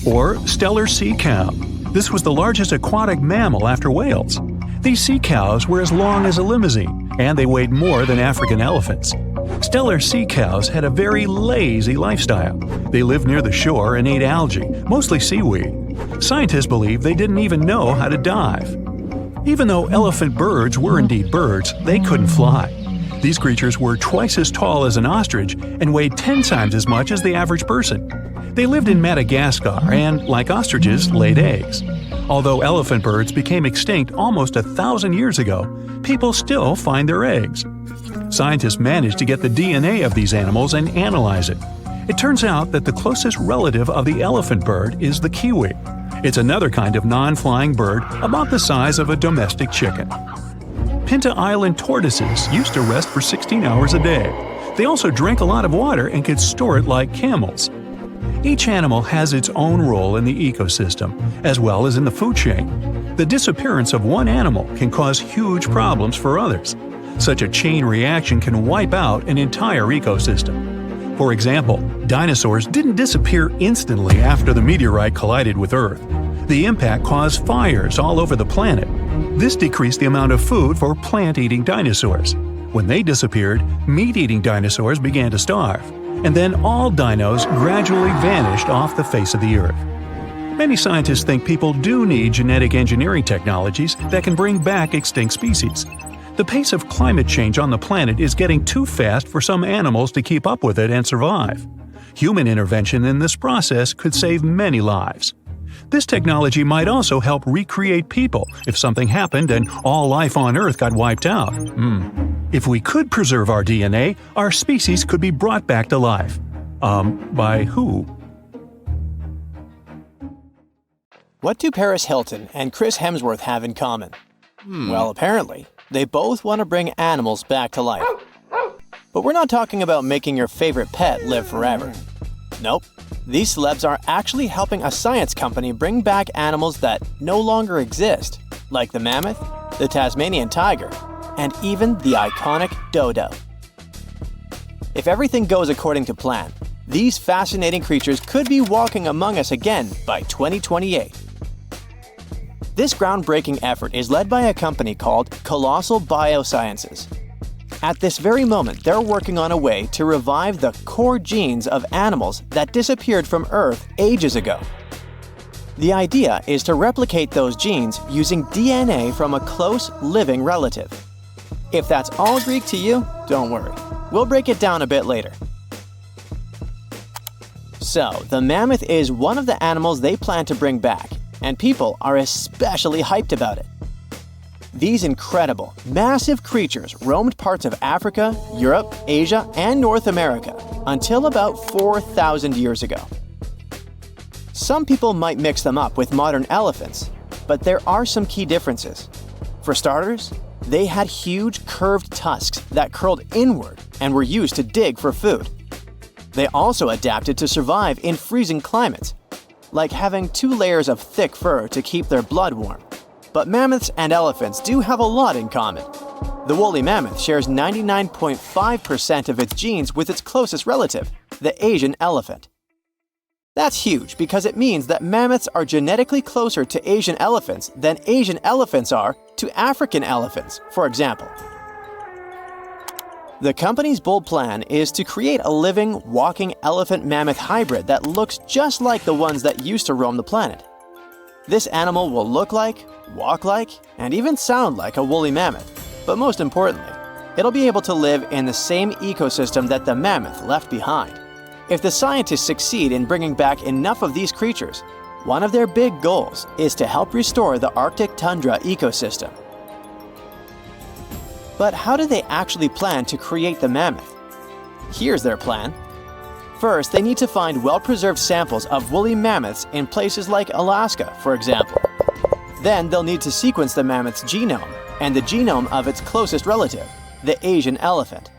Or stellar sea cow. This was the largest aquatic mammal after whales. These sea cows were as long as a limousine, and they weighed more than African elephants. Stellar sea cows had a very lazy lifestyle. They lived near the shore and ate algae, mostly seaweed. Scientists believe they didn't even know how to dive. Even though elephant birds were indeed birds, they couldn't fly. These creatures were twice as tall as an ostrich and weighed 10 times as much as the average person. They lived in Madagascar and, like ostriches, laid eggs. Although elephant birds became extinct almost 1,000 years ago, people still find their eggs. Scientists managed to get the DNA of these animals and analyze it. It turns out that the closest relative of the elephant bird is the kiwi. It's another kind of non-flying bird about the size of a domestic chicken. Pinta Island tortoises used to rest for 16 hours a day. They also drank a lot of water and could store it like camels. Each animal has its own role in the ecosystem, as well as in the food chain. The disappearance of one animal can cause huge problems for others. Such a chain reaction can wipe out an entire ecosystem. For example, dinosaurs didn't disappear instantly after the meteorite collided with Earth. The impact caused fires all over the planet. This decreased the amount of food for plant-eating dinosaurs. When they disappeared, meat-eating dinosaurs began to starve. And then all dinos gradually vanished off the face of the Earth. Many scientists think people do need genetic engineering technologies that can bring back extinct species. The pace of climate change on the planet is getting too fast for some animals to keep up with it and survive. Human intervention in this process could save many lives. This technology might also help recreate people if something happened and all life on Earth got wiped out. If we could preserve our DNA, our species could be brought back to life. By who? What do Paris Hilton and Chris Hemsworth have in common? Well, apparently, They both want to bring animals back to life. But we're not talking about making your favorite pet live forever. Nope. These celebs are actually helping a science company bring back animals that no longer exist, like the mammoth, the Tasmanian tiger, and even the iconic dodo. If everything goes according to plan, these fascinating creatures could be walking among us again by 2028. This groundbreaking effort is led by a company called Colossal Biosciences. At this very moment, they're working on a way to revive the core genes of animals that disappeared from Earth ages ago. The idea is to replicate those genes using DNA from a close living relative. If that's all Greek to you, don't worry. We'll break it down a bit later. So, the mammoth is one of the animals they plan to bring back, and people are especially hyped about it. These incredible, massive creatures roamed parts of Africa, Europe, Asia, and North America until about 4,000 years ago. Some people might mix them up with modern elephants, but there are some key differences. For starters, they had huge curved tusks that curled inward and were used to dig for food. They also adapted to survive in freezing climates, like having 2 layers of thick fur to keep their blood warm. But mammoths and elephants do have a lot in common. The woolly mammoth shares 99.5% of its genes with its closest relative, the Asian elephant. That's huge because it means that mammoths are genetically closer to Asian elephants than Asian elephants are to African elephants, for example. The company's bold plan is to create a living, walking elephant-mammoth hybrid that looks just like the ones that used to roam the planet. This animal will look like, walk like, and even sound like a woolly mammoth, but most importantly, it'll be able to live in the same ecosystem that the mammoth left behind. If the scientists succeed in bringing back enough of these creatures, one of their big goals is to help restore the Arctic tundra ecosystem. But how do they actually plan to create the mammoth? Here's their plan. First, they need to find well-preserved samples of woolly mammoths in places like Alaska, for example. Then they'll need to sequence the mammoth's genome and the genome of its closest relative, the Asian elephant.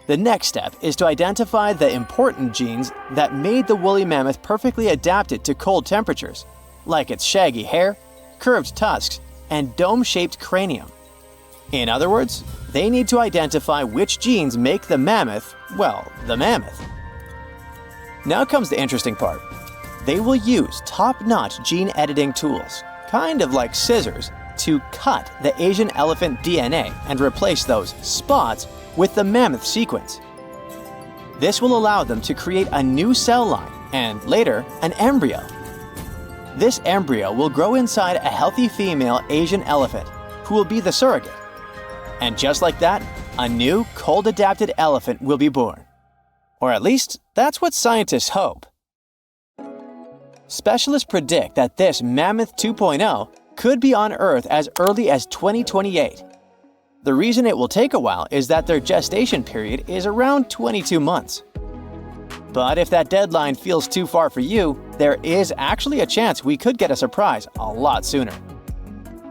The next step is to identify the important genes that made the woolly mammoth perfectly adapted to cold temperatures, like its shaggy hair, curved tusks, and dome-shaped cranium. In other words, they need to identify which genes make the mammoth, well, the mammoth. Now comes the interesting part. They will use top-notch gene editing tools, kind of like scissors, to cut the Asian elephant DNA and replace those spots with the mammoth sequence. This will allow them to create a new cell line and, later, an embryo. This embryo will grow inside a healthy female Asian elephant, who will be the surrogate. And just like that, a new, cold-adapted elephant will be born. Or at least, that's what scientists hope. Specialists predict that this Mammoth 2.0 could be on Earth as early as 2028. The reason it will take a while is that their gestation period is around 22 months. But if that deadline feels too far for you, there is actually a chance we could get a surprise a lot sooner.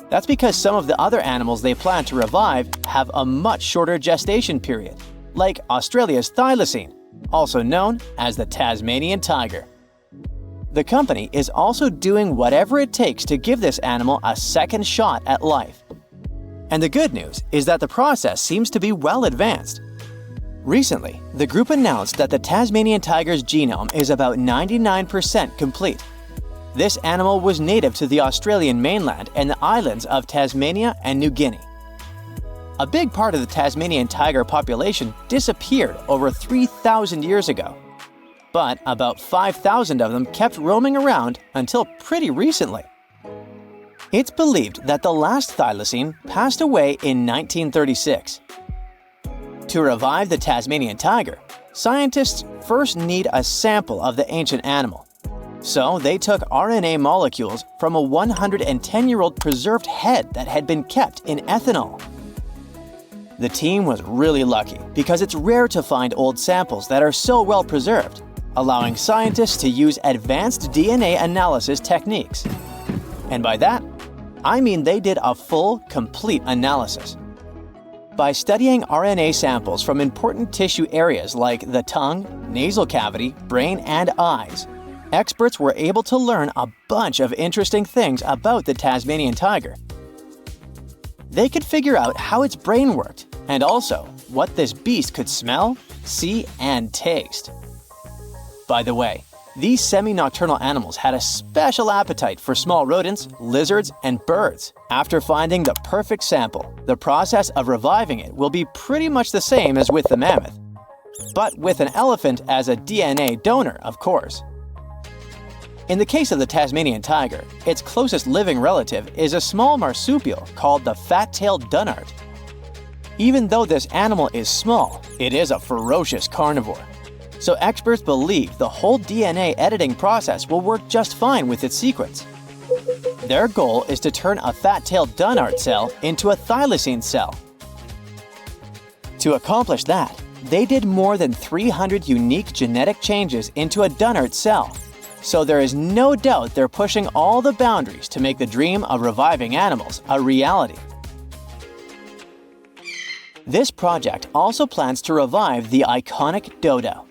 That's because some of the other animals they plan to revive have a much shorter gestation period, like Australia's thylacine, also known as the Tasmanian tiger. The company is also doing whatever it takes to give this animal a second shot at life. And the good news is that the process seems to be well advanced. Recently, the group announced that the Tasmanian tiger's genome is about 99% complete. This animal was native to the Australian mainland and the islands of Tasmania and New Guinea. A big part of the Tasmanian tiger population disappeared over 3,000 years ago. But about 5,000 of them kept roaming around until pretty recently. It's believed that the last thylacine passed away in 1936. To revive the Tasmanian tiger, scientists first need a sample of the ancient animal. So they took RNA molecules from a 110-year-old preserved head that had been kept in ethanol. The team was really lucky because it's rare to find old samples that are so well preserved, allowing scientists to use advanced DNA analysis techniques. And by that, I mean they did a full, complete analysis. By studying RNA samples from important tissue areas like the tongue, nasal cavity, brain, and eyes, experts were able to learn a bunch of interesting things about the Tasmanian tiger. They could figure out how its brain worked, and also what this beast could smell, see, and taste. By the way, these semi-nocturnal animals had a special appetite for small rodents, lizards, and birds. After finding the perfect sample, the process of reviving it will be pretty much the same as with the mammoth, but with an elephant as a DNA donor, of course. In the case of the Tasmanian tiger, its closest living relative is a small marsupial called the fat-tailed dunnart. Even though this animal is small, it is a ferocious carnivore. So experts believe the whole DNA editing process will work just fine with its sequence. Their goal is to turn a fat-tailed dunnart cell into a thylacine cell. To accomplish that, they did more than 300 unique genetic changes into a dunnart cell. So there is no doubt they're pushing all the boundaries to make the dream of reviving animals a reality. This project also plans to revive the iconic dodo.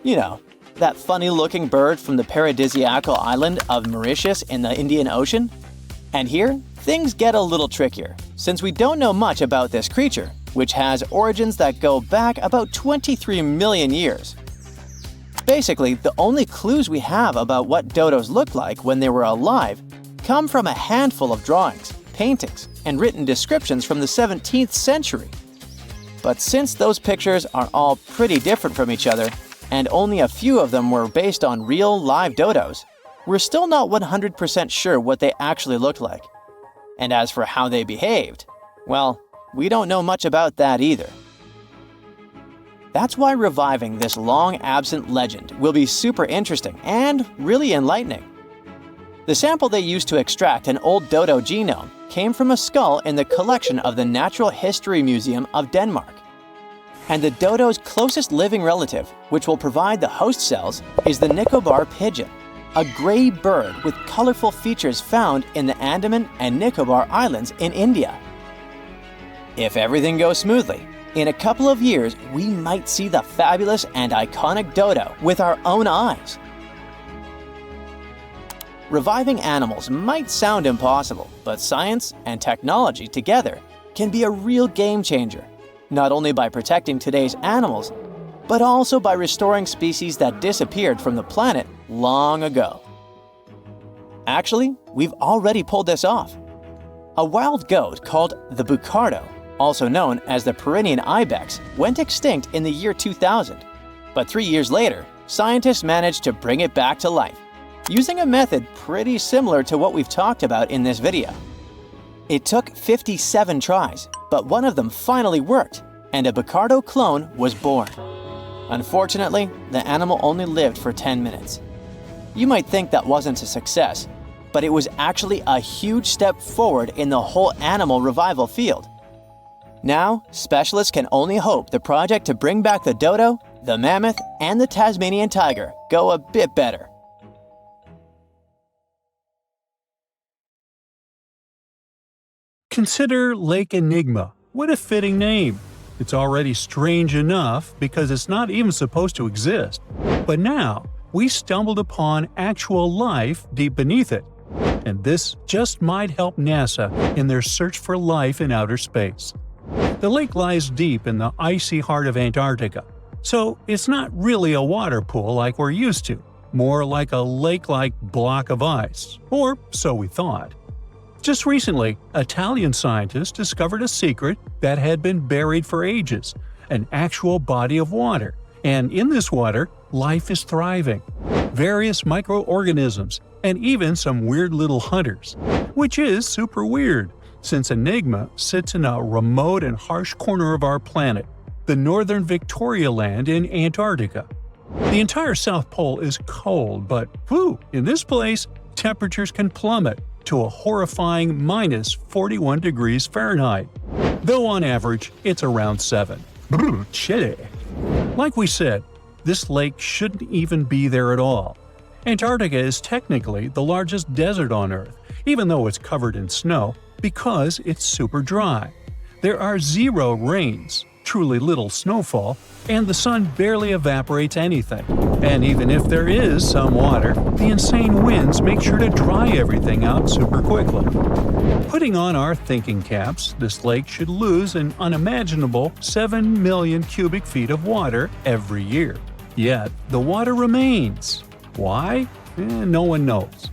You know, that funny-looking bird from the paradisiacal island of Mauritius in the Indian Ocean? And here, things get a little trickier, since we don't know much about this creature, which has origins that go back about 23 million years. Basically, the only clues we have about what dodos looked like when they were alive come from a handful of drawings, paintings, and written descriptions from the 17th century. But since those pictures are all pretty different from each other, and only a few of them were based on real live dodos, we're still not 100% sure what they actually looked like. And as for how they behaved, well, we don't know much about that either. That's why reviving this long-absent legend will be super interesting and really enlightening. The sample they used to extract an old dodo genome came from a skull in the collection of the Natural History Museum of Denmark. And the dodo's closest living relative, which will provide the host cells, is the Nicobar pigeon, a gray bird with colorful features found in the Andaman and Nicobar Islands in India. If everything goes smoothly, in a couple of years we might see the fabulous and iconic dodo with our own eyes. Reviving animals might sound impossible, but science and technology together can be a real game changer. Not only by protecting today's animals, but also by restoring species that disappeared from the planet long ago. Actually, we've already pulled this off. A wild goat called the bucardo, also known as the Pyrenean ibex, went extinct in the year 2000. But 3 years later, scientists managed to bring it back to life, using a method pretty similar to what we've talked about in this video. It took 57 tries, but one of them finally worked, and a bucardo clone was born. Unfortunately, the animal only lived for 10 minutes. You might think that wasn't a success, but it was actually a huge step forward in the whole animal revival field. Now, specialists can only hope the project to bring back the dodo, the mammoth, and the Tasmanian tiger go a bit better. Consider Lake Enigma. What a fitting name. It's already strange enough because it's not even supposed to exist. But now, we stumbled upon actual life deep beneath it. And this just might help NASA in their search for life in outer space. The lake lies deep in the icy heart of Antarctica, so it's not really a water pool like we're used to, more like a lake-like block of ice, or so we thought. Just recently, Italian scientists discovered a secret that had been buried for ages, an actual body of water, and in this water, life is thriving. Various microorganisms, and even some weird little hunters. Which is super weird, since Enigma sits in a remote and harsh corner of our planet, the northern Victoria Land in Antarctica. The entire South Pole is cold, but in this place, temperatures can plummet to a horrifying minus 41 degrees Fahrenheit, though on average it's around 7. Chilly. Like we said, this lake shouldn't even be there at all. Antarctica is technically the largest desert on Earth, even though it's covered in snow, because it's super dry. There are 0 rains, truly little snowfall, and the sun barely evaporates anything. And even if there is some water, the insane winds make sure to dry everything out super quickly. Putting on our thinking caps, this lake should lose an unimaginable 7 million cubic feet of water every year. Yet, the water remains. Why? No one knows.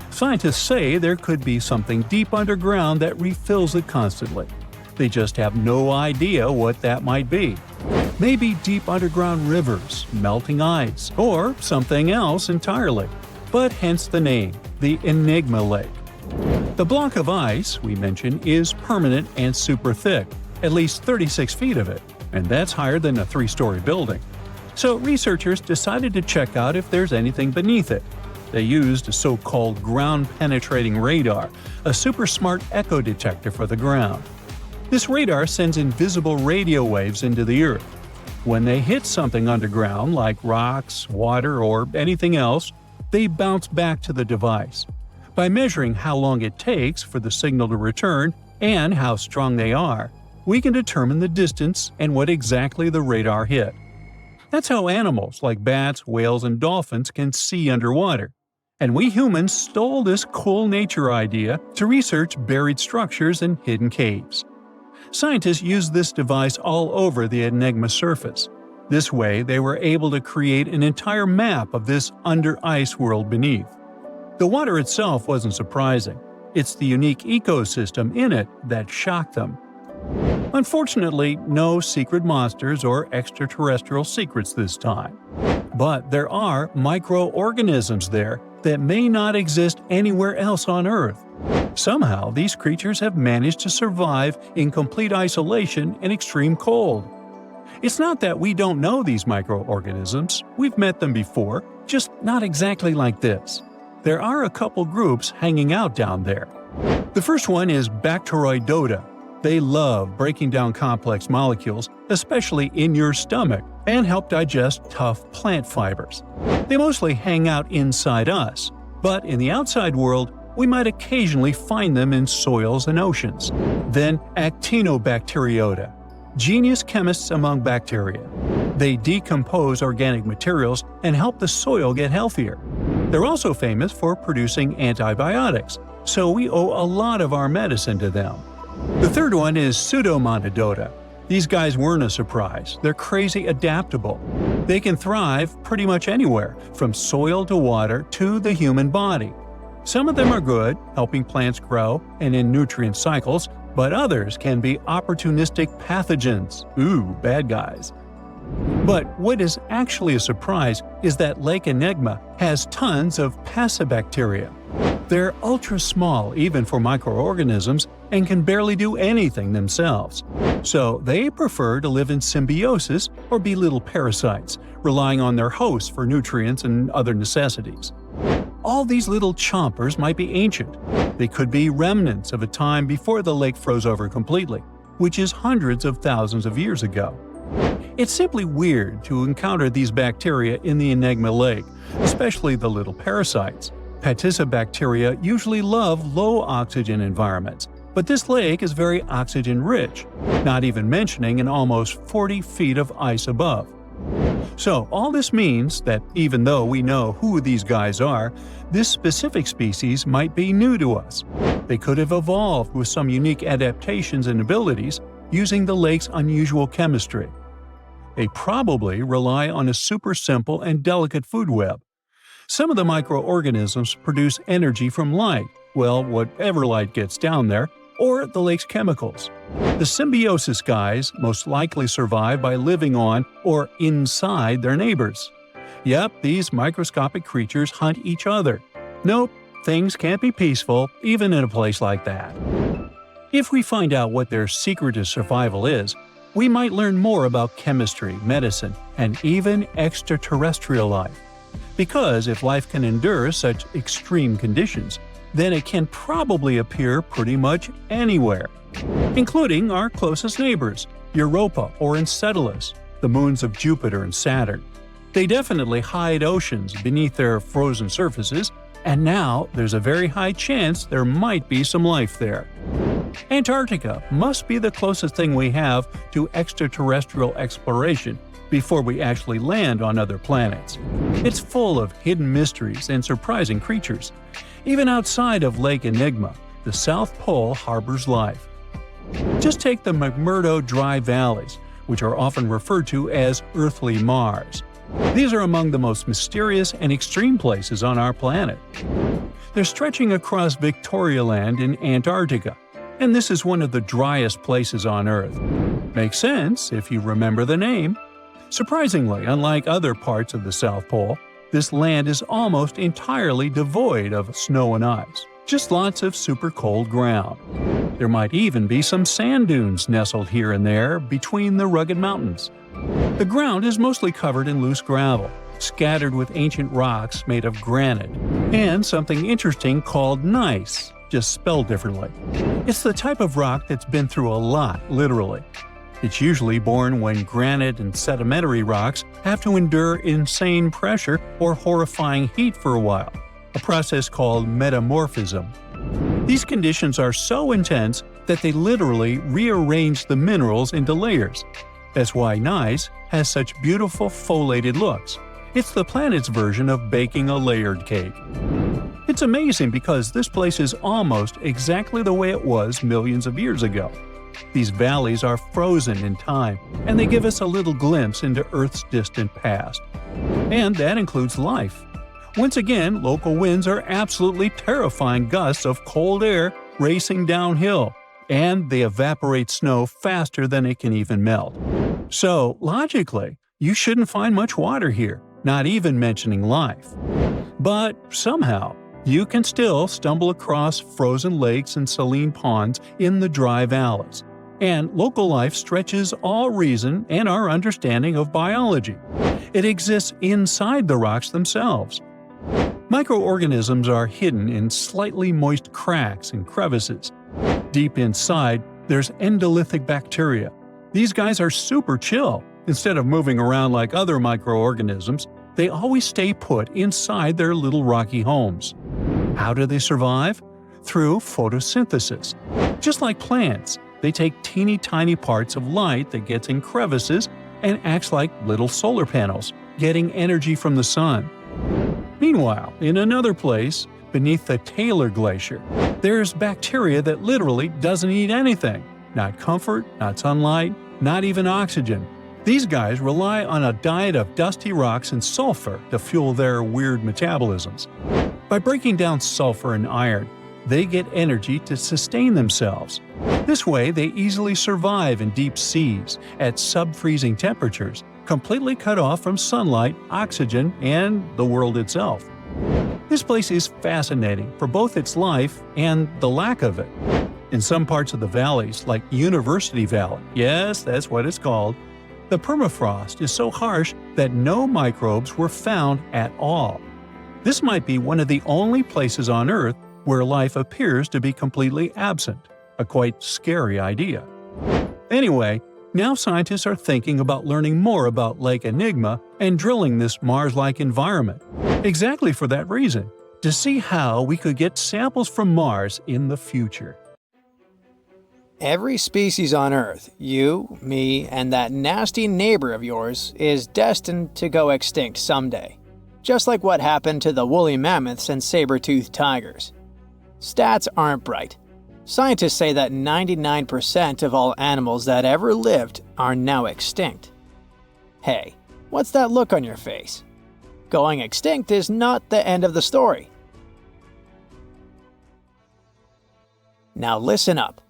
Scientists say there could be something deep underground that refills it constantly. They just have no idea what that might be. Maybe deep underground rivers, melting ice, or something else entirely. But hence the name, the Enigma Lake. The block of ice we mentioned is permanent and super thick, at least 36 feet of it, and that's higher than a 3-story building. So researchers decided to check out if there's anything beneath it. They used a so-called ground-penetrating radar, a super smart echo detector for the ground. This radar sends invisible radio waves into the Earth. When they hit something underground, like rocks, water, or anything else, they bounce back to the device. By measuring how long it takes for the signal to return and how strong they are, we can determine the distance and what exactly the radar hit. That's how animals like bats, whales, and dolphins can see underwater. And we humans stole this cool nature idea to research buried structures and hidden caves. Scientists used this device all over the Enigma surface. This way, they were able to create an entire map of this under-ice world beneath. The water itself wasn't surprising. It's the unique ecosystem in it that shocked them. Unfortunately, no secret monsters or extraterrestrial secrets this time. But there are microorganisms there that may not exist anywhere else on Earth. Somehow, these creatures have managed to survive in complete isolation and extreme cold. It's not that we don't know these microorganisms, we've met them before, just not exactly like this. There are a couple groups hanging out down there. The first one is Bacteroidota. They love breaking down complex molecules, especially in your stomach, and help digest tough plant fibers. They mostly hang out inside us, but in the outside world, we might occasionally find them in soils and oceans. Then Actinobacteriota, genius chemists among bacteria. They decompose organic materials and help the soil get healthier. They're also famous for producing antibiotics, so we owe a lot of our medicine to them. The third one is Pseudomonadota. These guys weren't a surprise. They're crazy adaptable. They can thrive pretty much anywhere, from soil to water to the human body. Some of them are good, helping plants grow and in nutrient cycles, but others can be opportunistic pathogens. Ooh, bad guys. But what is actually a surprise is that Lake Enigma has tons of passibacteria. They're ultra small even for microorganisms and can barely do anything themselves. So they prefer to live in symbiosis or be little parasites, relying on their hosts for nutrients and other necessities. All these little chompers might be ancient. They could be remnants of a time before the lake froze over completely, which is hundreds of thousands of years ago. It's simply weird to encounter these bacteria in the Enigma Lake, especially the little parasites. Passibacteria usually love low-oxygen environments, but this lake is very oxygen-rich, not even mentioning an almost 40 feet of ice above. So all this means that even though we know who these guys are, this specific species might be new to us. They could have evolved with some unique adaptations and abilities using the lake's unusual chemistry. They probably rely on a super simple and delicate food web. Some of the microorganisms produce energy from light, well, whatever light gets down there, or the lake's chemicals. The symbiosis guys most likely survive by living on or inside their neighbors. Yep, these microscopic creatures hunt each other. Nope, things can't be peaceful even in a place like that. If we find out what their secret to survival is, we might learn more about chemistry, medicine, and even extraterrestrial life. Because if life can endure such extreme conditions, then it can probably appear pretty much anywhere, including our closest neighbors, Europa or Enceladus, the moons of Jupiter and Saturn. They definitely hide oceans beneath their frozen surfaces, And now there's a very high chance there might be some life there. Antarctica must be the closest thing we have to extraterrestrial exploration before we actually land on other planets. It's full of hidden mysteries and surprising creatures. Even outside of Lake Enigma, the South Pole harbors life. Just take the McMurdo Dry Valleys, which are often referred to as Earthly Mars. These are among the most mysterious and extreme places on our planet. They're stretching across Victoria Land in Antarctica, and this is one of the driest places on Earth. Makes sense if you remember the name. Surprisingly, unlike other parts of the South Pole, this land is almost entirely devoid of snow and ice, just lots of super cold ground. There might even be some sand dunes nestled here and there between the rugged mountains. The ground is mostly covered in loose gravel, scattered with ancient rocks made of granite, and something interesting called gneiss, just spelled differently. It's the type of rock that's been through a lot, literally. It's usually born when granite and sedimentary rocks have to endure insane pressure or horrifying heat for a while, a process called metamorphism. These conditions are so intense that they literally rearrange the minerals into layers. That's why gneiss has such beautiful foliated looks. It's the planet's version of baking a layered cake. It's amazing because this place is almost exactly the way it was millions of years ago. These valleys are frozen in time, and they give us a little glimpse into Earth's distant past. And that includes life. Once again, local winds are absolutely terrifying gusts of cold air racing downhill, and they evaporate snow faster than it can even melt. So, logically, you shouldn't find much water here, not even mentioning life. But somehow, you can still stumble across frozen lakes and saline ponds in the dry valleys. And local life stretches all reason and our understanding of biology. It exists inside the rocks themselves. Microorganisms are hidden in slightly moist cracks and crevices. Deep inside, there's endolithic bacteria. These guys are super chill. Instead of moving around like other microorganisms, they always stay put inside their little rocky homes. How do they survive? Through photosynthesis. Just like plants, they take teeny tiny parts of light that gets in crevices and acts like little solar panels, getting energy from the sun. Meanwhile, in another place, beneath the Taylor Glacier, there's bacteria that literally doesn't eat anything. Not comfort, not sunlight, not even oxygen. These guys rely on a diet of dusty rocks and sulfur to fuel their weird metabolisms. By breaking down sulfur and iron, they get energy to sustain themselves. This way, they easily survive in deep seas at sub-freezing temperatures, completely cut off from sunlight, oxygen, and the world itself. This place is fascinating for both its life and the lack of it. In some parts of the valleys, like University Valley, yes, that's what it's called, the permafrost is so harsh that no microbes were found at all. This might be one of the only places on Earth where life appears to be completely absent, a quite scary idea. Anyway, now scientists are thinking about learning more about Lake Enigma and drilling this Mars-like environment. Exactly for that reason, to see how we could get samples from Mars in the future. Every species on Earth, you, me, and that nasty neighbor of yours, is destined to go extinct someday. Just like what happened to the woolly mammoths and saber-tooth tigers. Stats aren't bright. Scientists say that 99% of all animals that ever lived are now extinct. Hey, what's that look on your face? Going extinct is not the end of the story. Now listen up.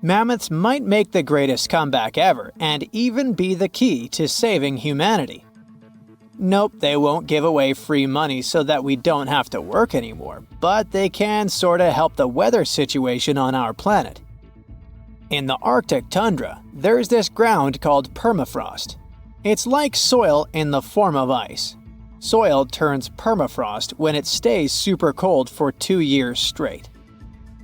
Mammoths might make the greatest comeback ever and even be the key to saving humanity. Nope, they won't give away free money so that we don't have to work anymore, but they can sorta help the weather situation on our planet. In the Arctic tundra, there's this ground called permafrost. It's like soil in the form of ice. Soil turns permafrost when it stays super cold for 2 years straight.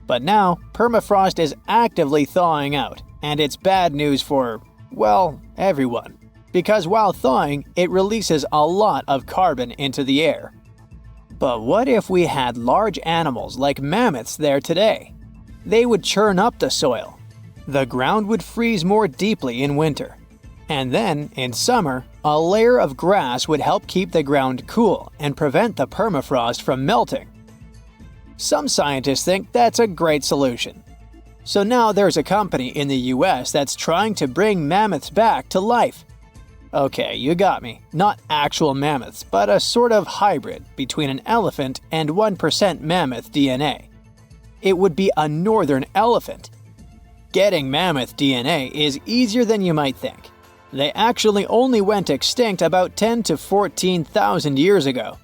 But now, permafrost is actively thawing out, and it's bad news for, well, everyone. Because while thawing, it releases a lot of carbon into the air. But what if we had large animals like mammoths there today? They would churn up the soil. The ground would freeze more deeply in winter. And then, in summer, a layer of grass would help keep the ground cool and prevent the permafrost from melting. Some scientists think that's a great solution. So now there's a company in the US that's trying to bring mammoths back to life. Okay, you got me. Not actual mammoths, but a sort of hybrid between an elephant and 1% mammoth DNA. It would be a northern elephant. Getting mammoth DNA is easier than you might think. They actually only went extinct about 10 to 14,000 years ago.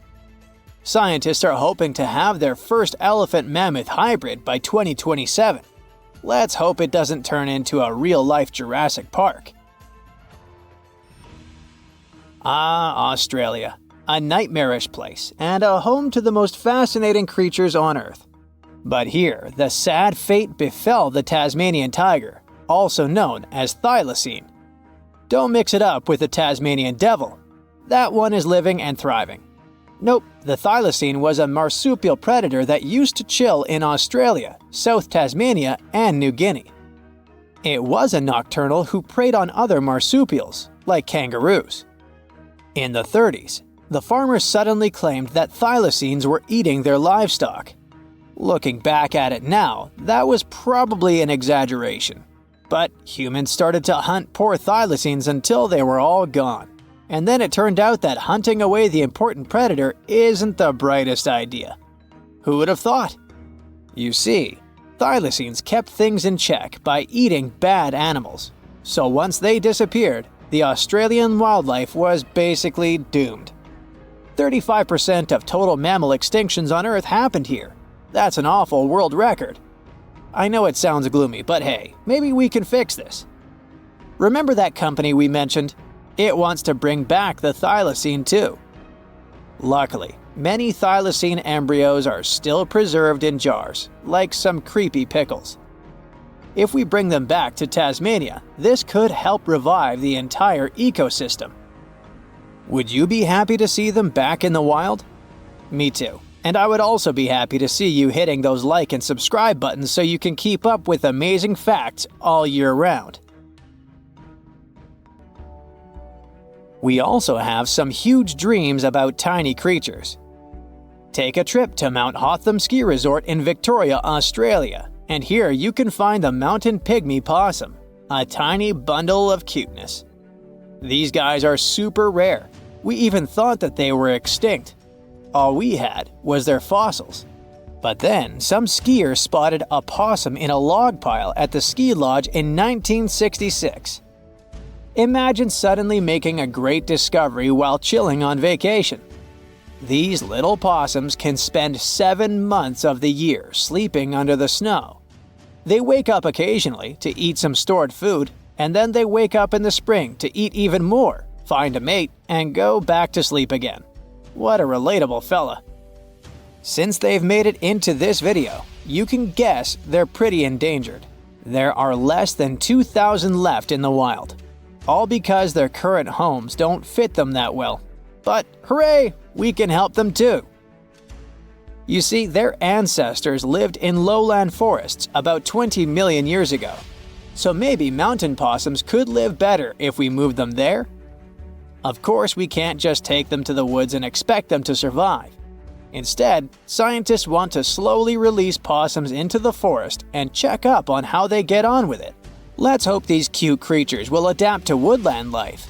Scientists are hoping to have their first elephant-mammoth hybrid by 2027. Let's hope it doesn't turn into a real-life Jurassic Park. Australia. A nightmarish place and a home to the most fascinating creatures on Earth. But here, the sad fate befell the Tasmanian tiger, also known as thylacine. Don't mix it up with the Tasmanian devil. That one is living and thriving. Nope, the thylacine was a marsupial predator that used to chill in Australia, South Tasmania, and New Guinea. It was a nocturnal who preyed on other marsupials, like kangaroos. In the 30s, the farmers suddenly claimed that thylacines were eating their livestock. Looking back at it now, that was probably an exaggeration. But humans started to hunt poor thylacines until they were all gone. And then it turned out that hunting away the important predator isn't the brightest idea. Who would have thought? You see, thylacines kept things in check by eating bad animals. So once they disappeared, the Australian wildlife was basically doomed. 35% of total mammal extinctions on Earth happened here. That's an awful world record. I know it sounds gloomy, but hey, maybe we can fix this. Remember that company we mentioned? It wants to bring back the thylacine too. Luckily, many thylacine embryos are still preserved in jars, like some creepy pickles. If we bring them back to Tasmania, this could help revive the entire ecosystem. Would you be happy to see them back in the wild? Me too. And I would also be happy to see you hitting those like and subscribe buttons so you can keep up with amazing facts all year round. We also have some huge dreams about tiny creatures. Take a trip to Mount Hotham Ski Resort in Victoria, Australia, and here you can find the mountain pygmy possum, a tiny bundle of cuteness. These guys are super rare. We even thought that they were extinct. All we had was their fossils. But then, some skiers spotted a possum in a log pile at the ski lodge in 1966. Imagine suddenly making a great discovery while chilling on vacation. These little possums can spend 7 months of the year sleeping under the snow. They wake up occasionally to eat some stored food, and then they wake up in the spring to eat even more, find a mate, and go back to sleep again. What a relatable fella. Since they've made it into this video, you can guess they're pretty endangered. There are less than 2,000 left in the wild, all because their current homes don't fit them that well. But hooray, we can help them too. You see, their ancestors lived in lowland forests about 20 million years ago. So maybe mountain possums could live better if we moved them there? Of course, we can't just take them to the woods and expect them to survive. Instead, scientists want to slowly release possums into the forest and check up on how they get on with it. Let's hope these cute creatures will adapt to woodland life.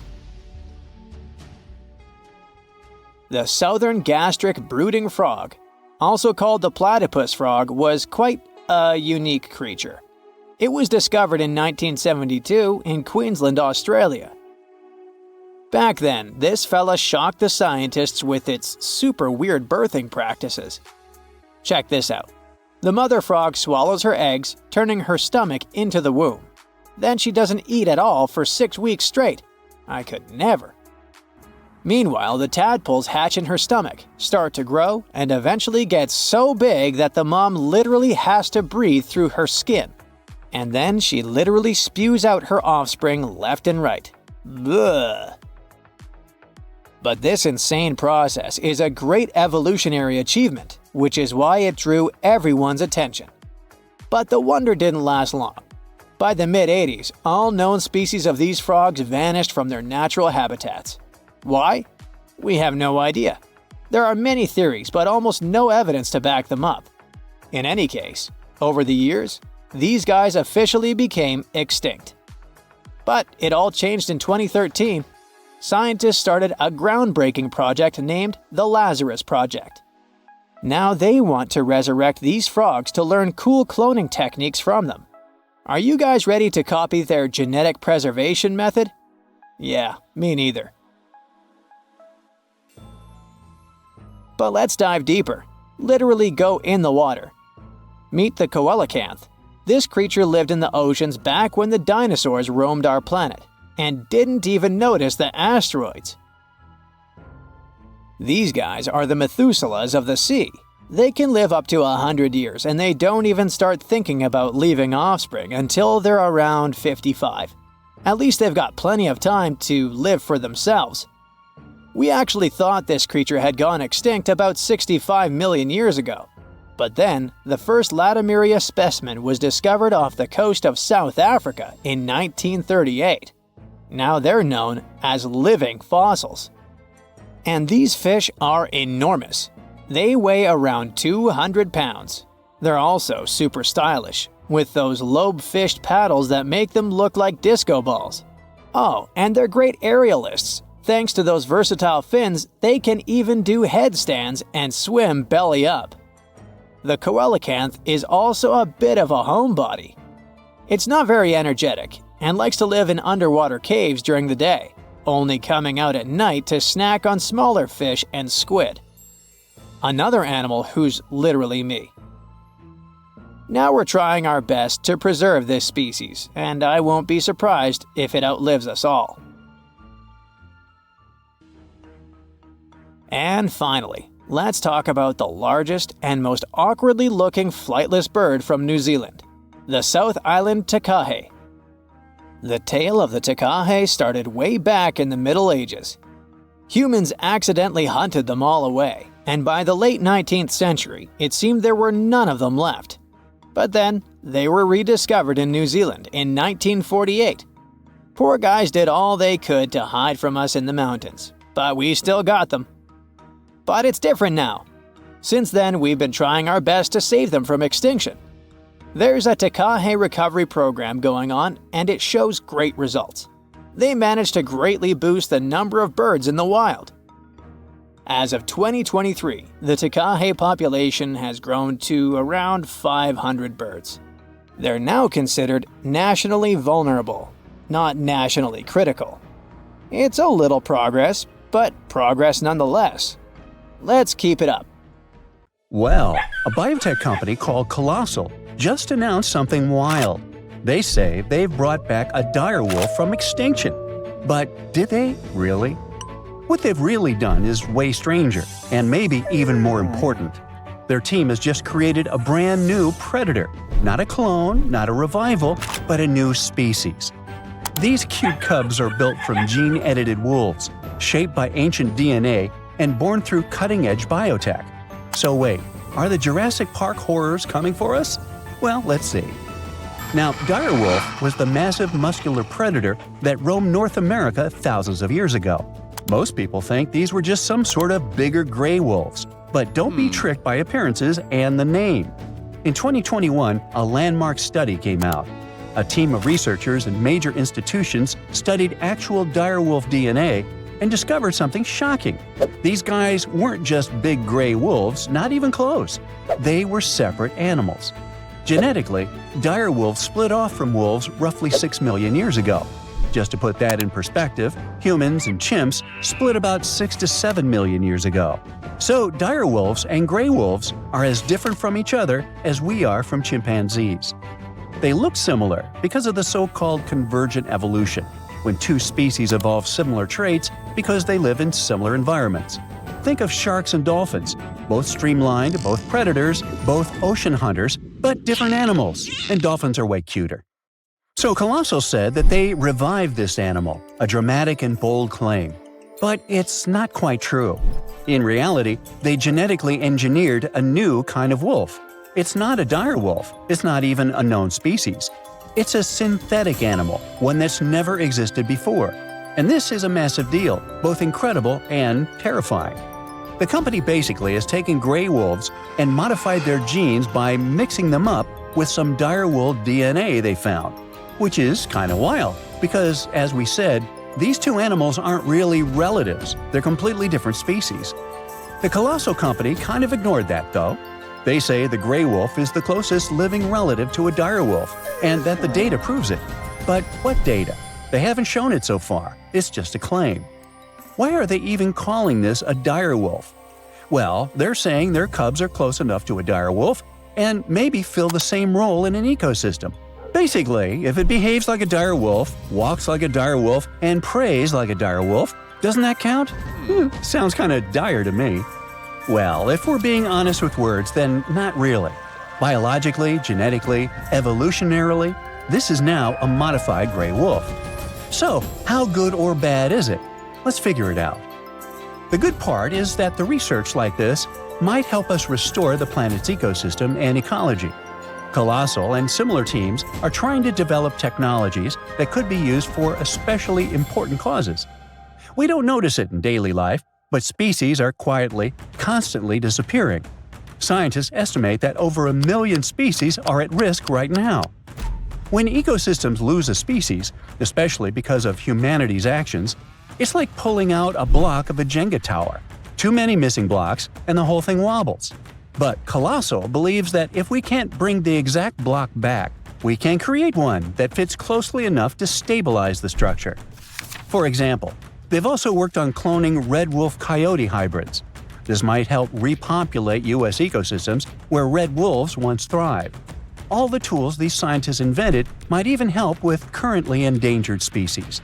The southern gastric brooding frog, also called the platypus frog, was quite a unique creature. It was discovered in 1972 in Queensland, Australia. Back then, this fella shocked the scientists with its super weird birthing practices. Check this out. The mother frog swallows her eggs, turning her stomach into the womb. Then she doesn't eat at all for 6 weeks straight. I could never. Meanwhile, the tadpoles hatch in her stomach, start to grow, and eventually get so big that the mom literally has to breathe through her skin. And then she literally spews out her offspring left and right. Bleh. But this insane process is a great evolutionary achievement, which is why it drew everyone's attention. But the wonder didn't last long. By the mid-80s, all known species of these frogs vanished from their natural habitats. Why? We have no idea. There are many theories, but almost no evidence to back them up. In any case, over the years, these guys officially became extinct. But it all changed in 2013. Scientists started a groundbreaking project named the Lazarus Project. Now they want to resurrect these frogs to learn cool cloning techniques from them. Are you guys ready to copy their genetic preservation method? Yeah, me neither. But let's dive deeper. Literally go in the water. Meet the coelacanth. This creature lived in the oceans back when the dinosaurs roamed our planet, and didn't even notice the asteroids. These guys are the Methuselahs of the sea. They can live up to 100 years, and they don't even start thinking about leaving offspring until they're around 55. At least they've got plenty of time to live for themselves. We actually thought this creature had gone extinct about 65 million years ago. But then, the first Latimeria specimen was discovered off the coast of South Africa in 1938. Now they're known as living fossils. And these fish are enormous. They weigh around 200 pounds. They're also super stylish, with those lobe-fished paddles that make them look like disco balls. Oh, and they're great aerialists. Thanks to those versatile fins, they can even do headstands and swim belly up. The coelacanth is also a bit of a homebody. It's not very energetic and likes to live in underwater caves during the day, only coming out at night to snack on smaller fish and squid. Another animal who's literally me. Now we're trying our best to preserve this species, and I won't be surprised if it outlives us all. And finally, let's talk about the largest and most awkwardly looking flightless bird from New Zealand, the South Island takahe. The tale of the takahe started way back in the Middle Ages. Humans accidentally hunted them all away, and by the late 19th century, it seemed there were none of them left. But then, they were rediscovered in New Zealand in 1948. Poor guys did all they could to hide from us in the mountains, but we still got them. But it's different now. Since then, we've been trying our best to save them from extinction. There's a takahe recovery program going on, and it shows great results. They managed to greatly boost the number of birds in the wild. As of 2023, the takahe population has grown to around 500 birds. They're now considered nationally vulnerable, not nationally critical. It's a little progress, but progress nonetheless. Let's keep it up. Well, a biotech company called Glacial just announced something wild. They say they've brought back a direwolf from extinction. But did they really? What they've really done is way stranger, and maybe even more important. Their team has just created a brand new predator. Not a clone, not a revival, but a new species. These cute cubs are built from gene-edited wolves, shaped by ancient DNA and born through cutting-edge biotech. So wait, are the Jurassic Park horrors coming for us? Well, let's see. Now, direwolf was the massive muscular predator that roamed North America thousands of years ago. Most people think these were just some sort of bigger gray wolves, but don't be tricked by appearances and the name. In 2021, a landmark study came out. A team of researchers and major institutions studied actual direwolf DNA and discovered something shocking. These guys weren't just big gray wolves, not even close. They were separate animals. Genetically, direwolves split off from wolves roughly 6 million years ago. Just to put that in perspective, humans and chimps split about 6 to 7 million years ago. So direwolves and gray wolves are as different from each other as we are from chimpanzees. They look similar because of the so-called convergent evolution, when two species evolve similar traits because they live in similar environments. Think of sharks and dolphins, both streamlined, both predators, both ocean hunters, but different animals, and dolphins are way cuter. So Glacial said that they revived this animal, a dramatic and bold claim. But it's not quite true. In reality, they genetically engineered a new kind of wolf. It's not a dire wolf, it's not even a known species. It's a synthetic animal, one that's never existed before. And this is a massive deal, both incredible and terrifying. The company basically has taken gray wolves and modified their genes by mixing them up with some dire wolf DNA they found, which is kind of wild because, as we said, these two animals aren't really relatives, they're completely different species. The Colossal company kind of ignored that, though. They say the gray wolf is the closest living relative to a dire wolf, and that the data proves it. But what data? They haven't shown it so far, it's just a claim. Why are they even calling this a dire wolf? Well, they're saying their cubs are close enough to a dire wolf and maybe fill the same role in an ecosystem. Basically, if it behaves like a dire wolf, walks like a dire wolf, and preys like a dire wolf, doesn't that count? Sounds kinda dire to me. Well, if we're being honest with words, then not really. Biologically, genetically, evolutionarily, this is now a modified gray wolf. So, how good or bad is it? Let's figure it out. The good part is that the research like this might help us restore the planet's ecosystem and ecology. Colossal and similar teams are trying to develop technologies that could be used for especially important causes. We don't notice it in daily life, but species are quietly, constantly disappearing. Scientists estimate that over 1 million species are at risk right now. When ecosystems lose a species, especially because of humanity's actions, it's like pulling out a block of a Jenga tower. Too many missing blocks, and the whole thing wobbles. But Colossal believes that if we can't bring the exact block back, we can create one that fits closely enough to stabilize the structure. For example, they've also worked on cloning red wolf-coyote hybrids. This might help repopulate U.S. ecosystems where red wolves once thrived. All the tools these scientists invented might even help with currently endangered species.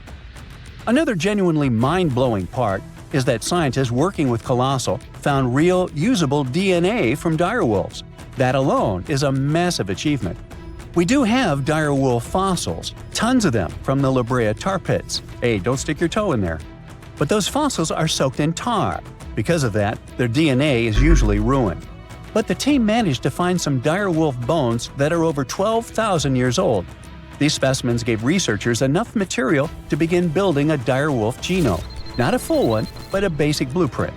Another genuinely mind-blowing part is that scientists working with Colossal found real, usable DNA from dire wolves. That alone is a massive achievement. We do have dire wolf fossils, tons of them from the La Brea tar pits. Hey, don't stick your toe in there. But those fossils are soaked in tar. Because of that, their DNA is usually ruined. But the team managed to find some dire wolf bones that are over 12,000 years old. These specimens gave researchers enough material to begin building a dire wolf genome. Not a full one, but a basic blueprint.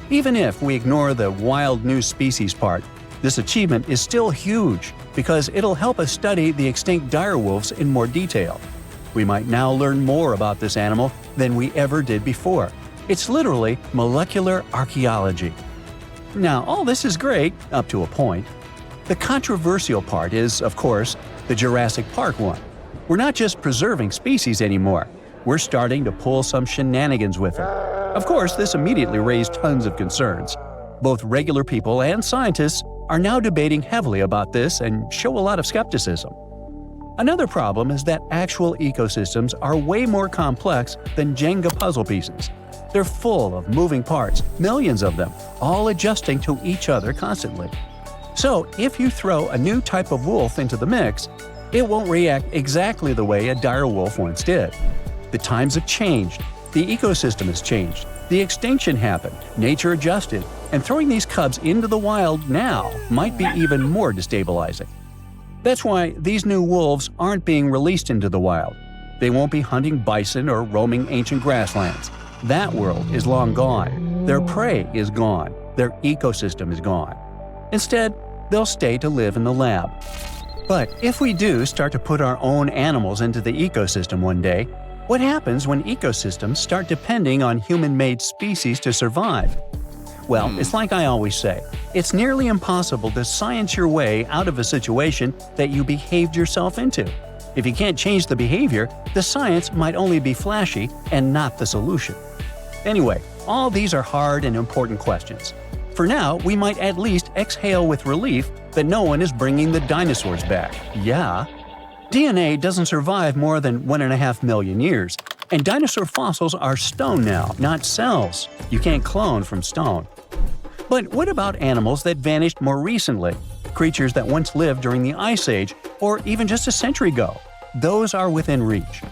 Even if we ignore the wild new species part, this achievement is still huge because it'll help us study the extinct dire wolves in more detail. We might now learn more about this animal than we ever did before. It's literally molecular archaeology. Now, all this is great, up to a point. The controversial part is, of course, the Jurassic Park one. We're not just preserving species anymore. We're starting to pull some shenanigans with it. Of course, this immediately raised tons of concerns. Both regular people and scientists are now debating heavily about this and show a lot of skepticism. Another problem is that actual ecosystems are way more complex than Jenga puzzle pieces. They're full of moving parts, millions of them, all adjusting to each other constantly. So, if you throw a new type of wolf into the mix, it won't react exactly the way a dire wolf once did. The times have changed, the ecosystem has changed, the extinction happened, nature adjusted, and throwing these cubs into the wild now might be even more destabilizing. That's why these new wolves aren't being released into the wild. They won't be hunting bison or roaming ancient grasslands. That world is long gone. Their prey is gone. Their ecosystem is gone. Instead, they'll stay to live in the lab. But if we do start to put our own animals into the ecosystem one day, what happens when ecosystems start depending on human-made species to survive? Well, it's like I always say, it's nearly impossible to science your way out of a situation that you behaved yourself into. If you can't change the behavior, the science might only be flashy and not the solution. Anyway, all these are hard and important questions. For now, we might at least exhale with relief that no one is bringing the dinosaurs back. Yeah. DNA doesn't survive more than 1.5 million years, and dinosaur fossils are stone now, not cells. You can't clone from stone. But what about animals that vanished more recently? Creatures that once lived during the Ice Age, or even just a century ago? Those are within reach.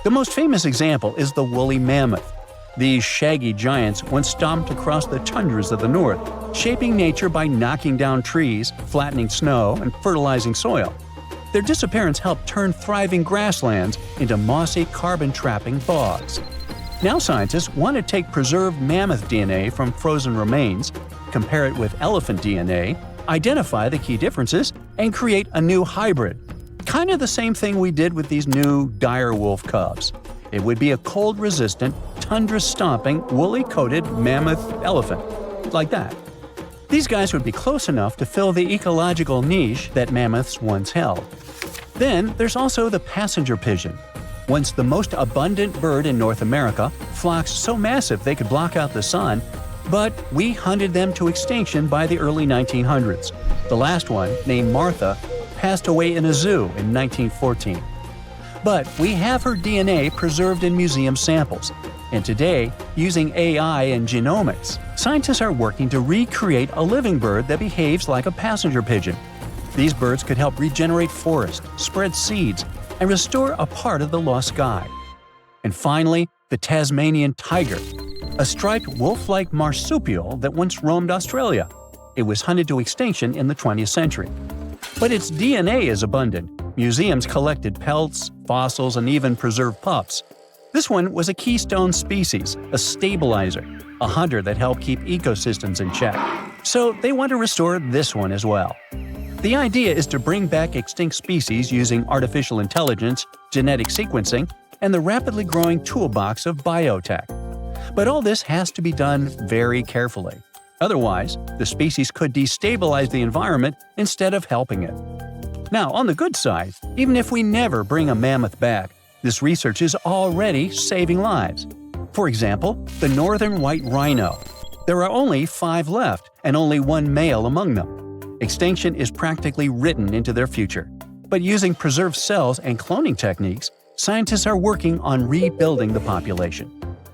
The most famous example is the woolly mammoth. These shaggy giants once stomped across the tundras of the north, shaping nature by knocking down trees, flattening snow, and fertilizing soil. Their disappearance helped turn thriving grasslands into mossy, carbon-trapping bogs. Now scientists want to take preserved mammoth DNA from frozen remains, compare it with elephant DNA, identify the key differences, and create a new hybrid. Kind of the same thing we did with these new dire wolf cubs. It would be a cold-resistant, tundra-stomping, woolly-coated mammoth elephant. Like that. These guys would be close enough to fill the ecological niche that mammoths once held. Then there's also the passenger pigeon. Once the most abundant bird in North America, flocks so massive they could block out the sun, but we hunted them to extinction by the early 1900s. The last one, named Martha, passed away in a zoo in 1914. But we have her DNA preserved in museum samples. And today, using AI and genomics, scientists are working to recreate a living bird that behaves like a passenger pigeon. These birds could help regenerate forests, spread seeds, and restore a part of the lost sky. And finally, the Tasmanian tiger, a striped wolf-like marsupial that once roamed Australia. It was hunted to extinction in the 20th century. But its DNA is abundant. Museums collected pelts, fossils, and even preserved pups. This one was a keystone species, a stabilizer, a hunter that helped keep ecosystems in check. So they want to restore this one as well. The idea is to bring back extinct species using artificial intelligence, genetic sequencing, and the rapidly growing toolbox of biotech. But all this has to be done very carefully. Otherwise, the species could destabilize the environment instead of helping it. Now, on the good side, even if we never bring a mammoth back, this research is already saving lives. For example, the northern white rhino. There are only 5 left, and only 1 male among them. Extinction is practically written into their future. But using preserved cells and cloning techniques, scientists are working on rebuilding the population.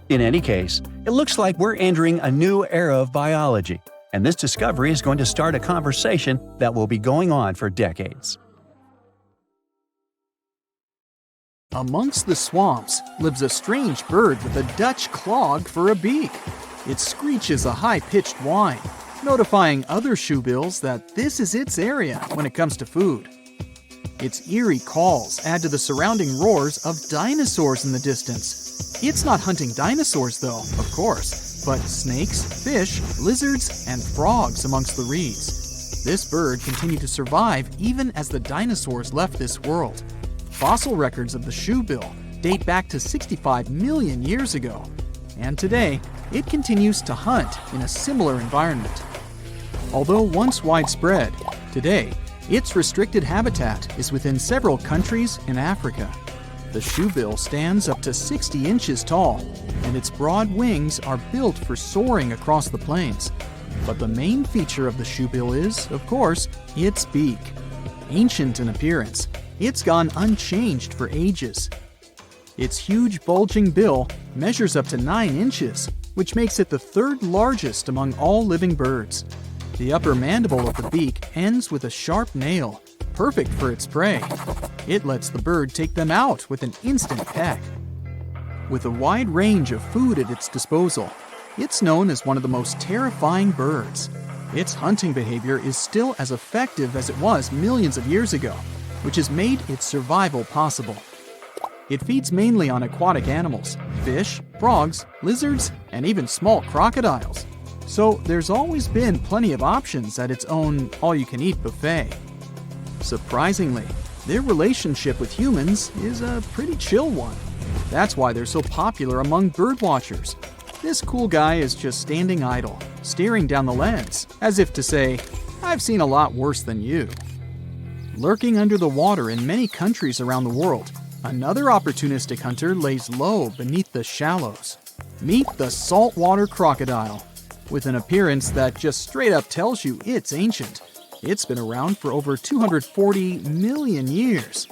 In any case, it looks like we're entering a new era of biology, and this discovery is going to start a conversation that will be going on for decades. Amongst the swamps lives a strange bird with a Dutch clog for a beak. It screeches a high-pitched whine, notifying other shoebills that this is its area when it comes to food. Its eerie calls add to the surrounding roars of dinosaurs in the distance. It's not hunting dinosaurs though, of course, but snakes, fish, lizards, and frogs amongst the reeds. This bird continued to survive even as the dinosaurs left this world. Fossil records of the shoebill date back to 65 million years ago, and today it continues to hunt in a similar environment. Although once widespread, today its restricted habitat is within several countries in Africa. The shoebill stands up to 60 inches tall, and its broad wings are built for soaring across the plains. But the main feature of the shoebill is, of course, its beak. Ancient in appearance, it's gone unchanged for ages. Its huge bulging bill measures up to 9 inches, which makes it the 3rd largest among all living birds. The upper mandible of the beak ends with a sharp nail, perfect for its prey. It lets the bird take them out with an instant peck. With a wide range of food at its disposal, it's known as one of the most terrifying birds. Its hunting behavior is still as effective as it was millions of years ago, which has made its survival possible. It feeds mainly on aquatic animals, fish, frogs, lizards, and even small crocodiles. So there's always been plenty of options at its own all-you-can-eat buffet. Surprisingly, their relationship with humans is a pretty chill one. That's why they're so popular among birdwatchers. This cool guy is just standing idle, staring down the lens, as if to say, "I've seen a lot worse than you." Lurking under the water in many countries around the world, another opportunistic hunter lays low beneath the shallows. Meet the saltwater crocodile. With an appearance that just straight up tells you it's ancient. It's been around for over 240 million years.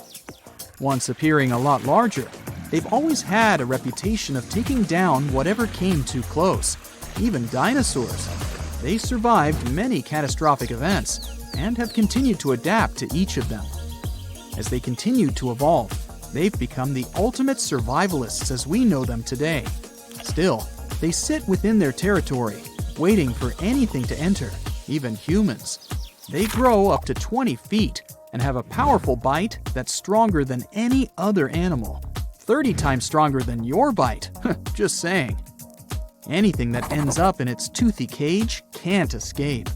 Once appearing a lot larger, they've always had a reputation of taking down whatever came too close, even dinosaurs. They survived many catastrophic events and have continued to adapt to each of them. As they continue to evolve, they've become the ultimate survivalists as we know them today. Still, They sit within their territory, waiting for anything to enter, even humans. They grow up to 20 feet and have a powerful bite that's stronger than any other animal. 30 times stronger than your bite. Just saying. Anything that ends up in its toothy cage can't escape.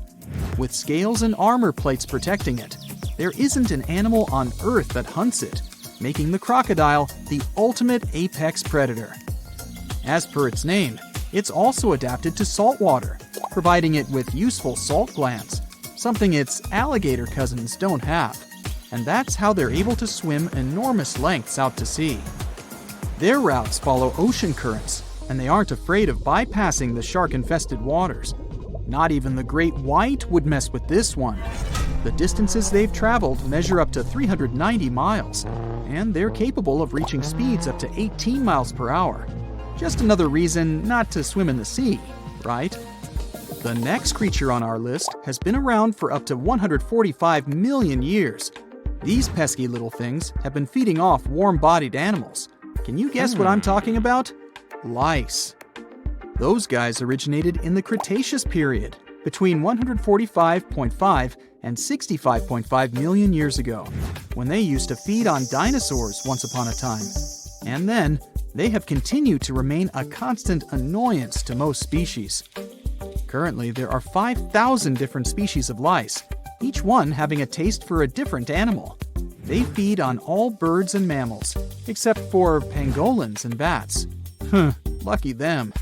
With scales and armor plates protecting it, there isn't an animal on Earth that hunts it, making the crocodile the ultimate apex predator. As per its name, it's also adapted to salt water, providing it with useful salt glands, something its alligator cousins don't have. And that's how they're able to swim enormous lengths out to sea. Their routes follow ocean currents, and they aren't afraid of bypassing the shark-infested waters. Not even the great white would mess with this one. The distances they've traveled measure up to 390 miles, and they're capable of reaching speeds up to 18 miles per hour. Just another reason not to swim in the sea, right? The next creature on our list has been around for up to 145 million years. These pesky little things have been feeding off warm-bodied animals. Can you guess what I'm talking about? Lice. Those guys originated in the Cretaceous period, between 145.5 and 65.5 million years ago, when they used to feed on dinosaurs once upon a time. And then, they have continued to remain a constant annoyance to most species. Currently, there are 5,000 different species of lice, each one having a taste for a different animal. They feed on all birds and mammals, except for pangolins and bats. Lucky them.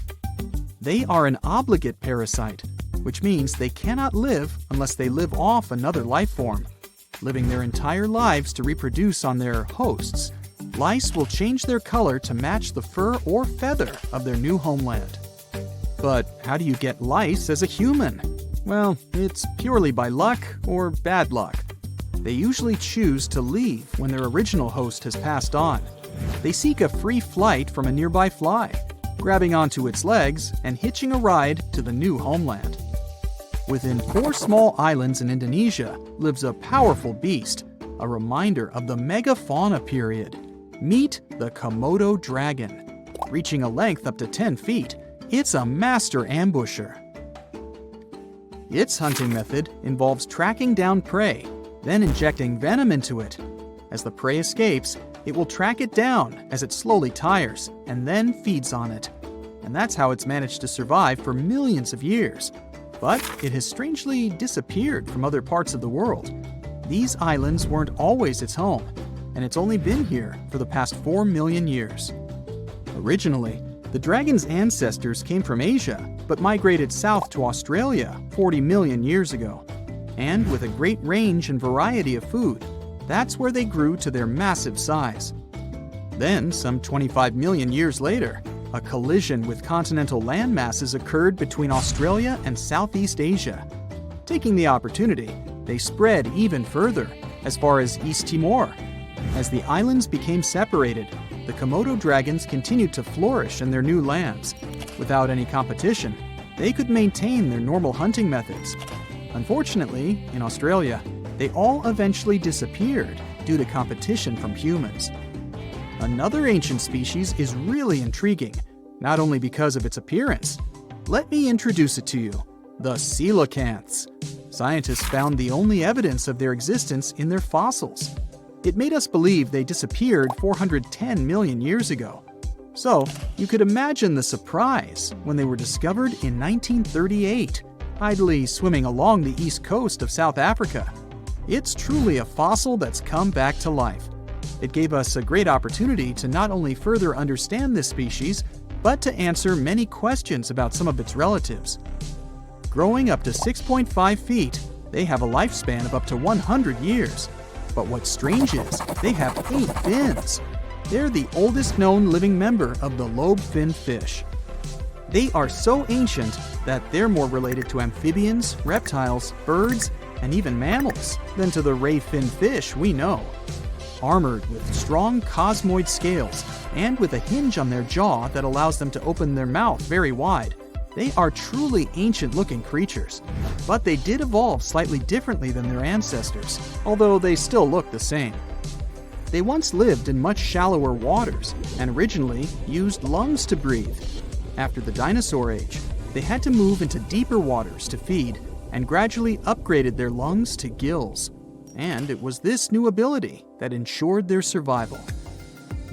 They are an obligate parasite, which means they cannot live unless they live off another life form. Living their entire lives to reproduce on their hosts, lice will change their color to match the fur or feather of their new homeland. But how do you get lice as a human? Well, it's purely by luck or bad luck. They usually choose to leave when their original host has passed on. They seek a free flight from a nearby fly, grabbing onto its legs and hitching a ride to the new homeland. Within 4 small islands in Indonesia lives a powerful beast, a reminder of the megafauna period. Meet the Komodo dragon. Reaching a length up to 10 feet, it's a master ambusher. Its hunting method involves tracking down prey, then injecting venom into it. As the prey escapes, it will track it down as it slowly tires, and then feeds on it. And that's how it's managed to survive for millions of years. But it has strangely disappeared from other parts of the world. These islands weren't always its home, and it's only been here for the past 4 million years. Originally, the dragon's ancestors came from Asia, but migrated south to Australia 40 million years ago. And with a great range and variety of food, that's where they grew to their massive size. Then, some 25 million years later, a collision with continental land masses occurred between Australia and Southeast Asia. Taking the opportunity, they spread even further, as far as East Timor. As the islands became separated, the Komodo dragons continued to flourish in their new lands. Without any competition, they could maintain their normal hunting methods. Unfortunately, in Australia, they all eventually disappeared due to competition from humans. Another ancient species is really intriguing, not only because of its appearance. Let me introduce it to you, the coelacanths. Scientists found the only evidence of their existence in their fossils. It made us believe they disappeared 410 million years ago. So, you could imagine the surprise when they were discovered in 1938, idly swimming along the east coast of South Africa. It's truly a fossil that's come back to life. It gave us a great opportunity to not only further understand this species, but to answer many questions about some of its relatives. Growing up to 6.5 feet, they have a lifespan of up to 100 years. But what's strange is, they have 8 fins. They're the oldest known living member of the lobe-finned fish. They are so ancient that they're more related to amphibians, reptiles, birds, and even mammals than to the ray-finned fish we know. Armored with strong cosmoid scales and with a hinge on their jaw that allows them to open their mouth very wide, they are truly ancient-looking creatures. But they did evolve slightly differently than their ancestors, although they still look the same. They once lived in much shallower waters and originally used lungs to breathe. After the dinosaur age, they had to move into deeper waters to feed and gradually upgraded their lungs to gills. And it was this new ability that ensured their survival.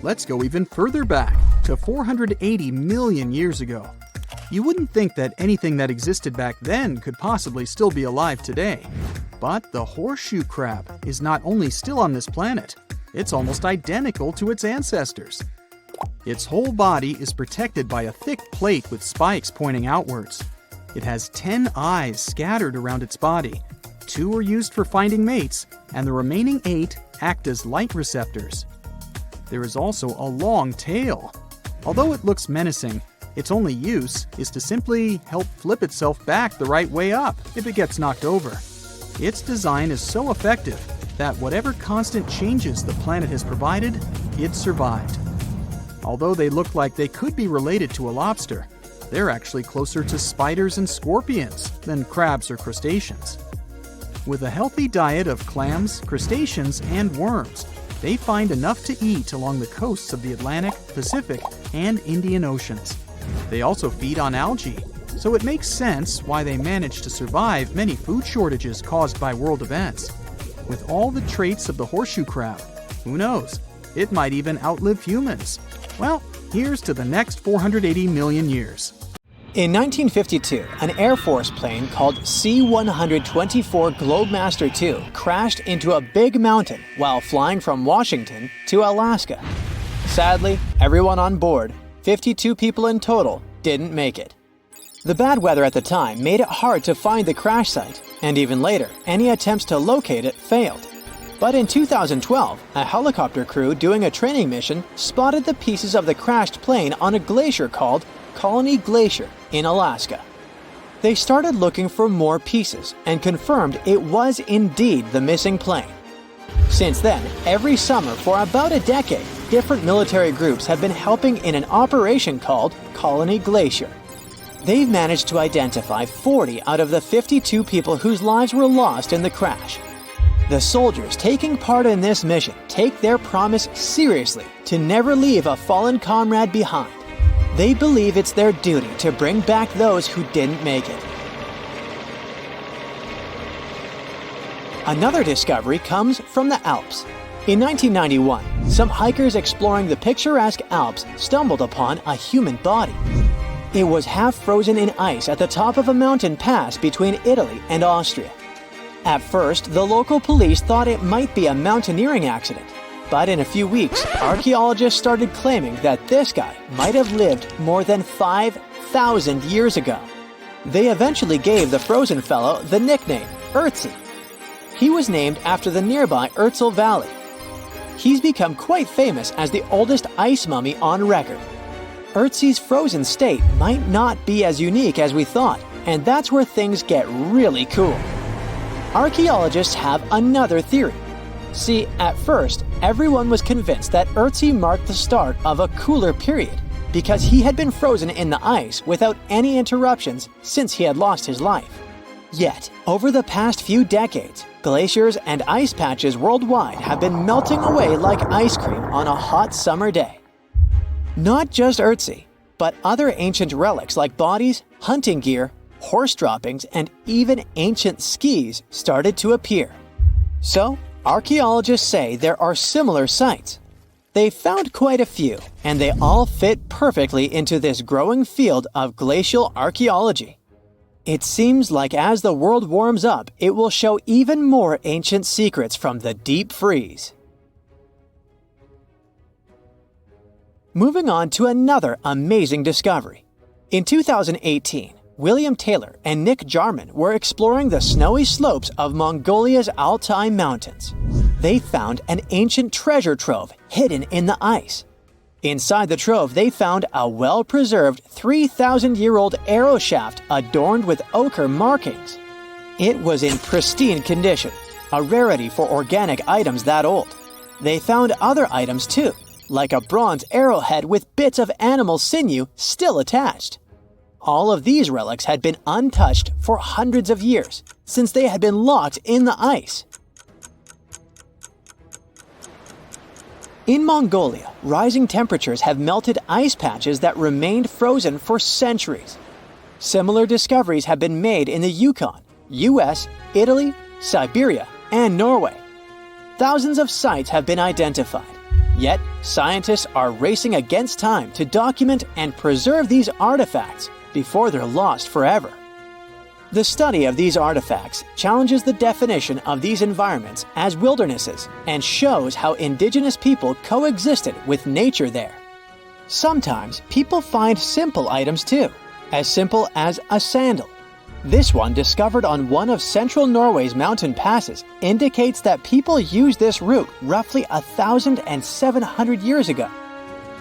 Let's go even further back to 480 million years ago. You wouldn't think that anything that existed back then could possibly still be alive today. But the horseshoe crab is not only still on this planet, it's almost identical to its ancestors. Its whole body is protected by a thick plate with spikes pointing outwards. It has 10 eyes scattered around its body. 2 are used for finding mates, and the remaining 8 act as light receptors. There is also a long tail. Although it looks menacing, its only use is to simply help flip itself back the right way up if it gets knocked over. Its design is so effective that whatever constant changes the planet has provided, it survived. Although they look like they could be related to a lobster, they're actually closer to spiders and scorpions than crabs or crustaceans. With a healthy diet of clams, crustaceans, and worms, they find enough to eat along the coasts of the Atlantic, Pacific, and Indian Oceans. They also feed on algae, so it makes sense why they manage to survive many food shortages caused by world events. With all the traits of the horseshoe crab, who knows, it might even outlive humans. Well, here's to the next 480 million years. In 1952, an Air Force plane called C-124 Globemaster II crashed into a big mountain while flying from Washington to Alaska. Sadly, everyone on board, 52 people in total, didn't make it. The bad weather at the time made it hard to find the crash site, and even later, any attempts to locate it failed. But in 2012, a helicopter crew doing a training mission spotted the pieces of the crashed plane on a glacier called Colony Glacier in Alaska. They started looking for more pieces and confirmed it was indeed the missing plane. Since then, every summer for about a decade, different military groups have been helping in an operation called Colony Glacier. They've managed to identify 40 out of the 52 people whose lives were lost in the crash. The soldiers taking part in this mission take their promise seriously to never leave a fallen comrade behind. They believe it's their duty to bring back those who didn't make it. Another discovery comes from the Alps. In 1991, some hikers exploring the picturesque Alps stumbled upon a human body. It was half frozen in ice at the top of a mountain pass between Italy and Austria. At first, the local police thought it might be a mountaineering accident. But in a few weeks, archaeologists started claiming that this guy might have lived more than 5,000 years ago. They eventually gave the frozen fellow the nickname Ötzi. He was named after the nearby Ötztal Valley. He's become quite famous as the oldest ice mummy on record. Ötzi's frozen state might not be as unique as we thought, and that's where things get really cool. Archaeologists have another theory. See, at first, everyone was convinced that Ötzi marked the start of a cooler period because he had been frozen in the ice without any interruptions since he had lost his life. Yet, over the past few decades, glaciers and ice patches worldwide have been melting away like ice cream on a hot summer day. Not just Ötzi, but other ancient relics like bodies, hunting gear, horse droppings, and even ancient skis started to appear. So, archaeologists say there are similar sites. They found quite a few, and they all fit perfectly into this growing field of glacial archaeology. It seems like as the world warms up, it will show even more ancient secrets from the deep freeze. Moving on to another amazing discovery. In 2018, William Taylor and Nick Jarman were exploring the snowy slopes of Mongolia's Altai Mountains. They found an ancient treasure trove hidden in the ice. Inside the trove, they found a well-preserved 3,000-year-old arrow shaft adorned with ochre markings. It was in pristine condition, a rarity for organic items that old. They found other items too, like a bronze arrowhead with bits of animal sinew still attached. All of these relics had been untouched for hundreds of years, since they had been locked in the ice. In Mongolia, rising temperatures have melted ice patches that remained frozen for centuries. Similar discoveries have been made in the Yukon, US, Italy, Siberia, and Norway. Thousands of sites have been identified. Yet, scientists are racing against time to document and preserve these artifacts before they're lost forever. The study of these artifacts challenges the definition of these environments as wildernesses and shows how indigenous people coexisted with nature there. Sometimes people find simple items too, as simple as a sandal. This one, discovered on one of central Norway's mountain passes, indicates that people used this route roughly 1,700 years ago.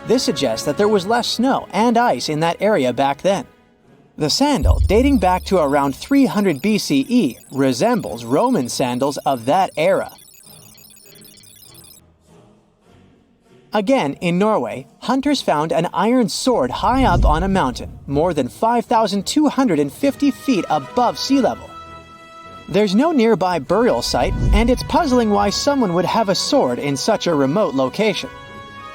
This suggests that there was less snow and ice in that area back then. The sandal, dating back to around 300 BCE, resembles Roman sandals of that era. Again, in Norway, hunters found an iron sword high up on a mountain, more than 5,250 feet above sea level. There's no nearby burial site, and it's puzzling why someone would have a sword in such a remote location.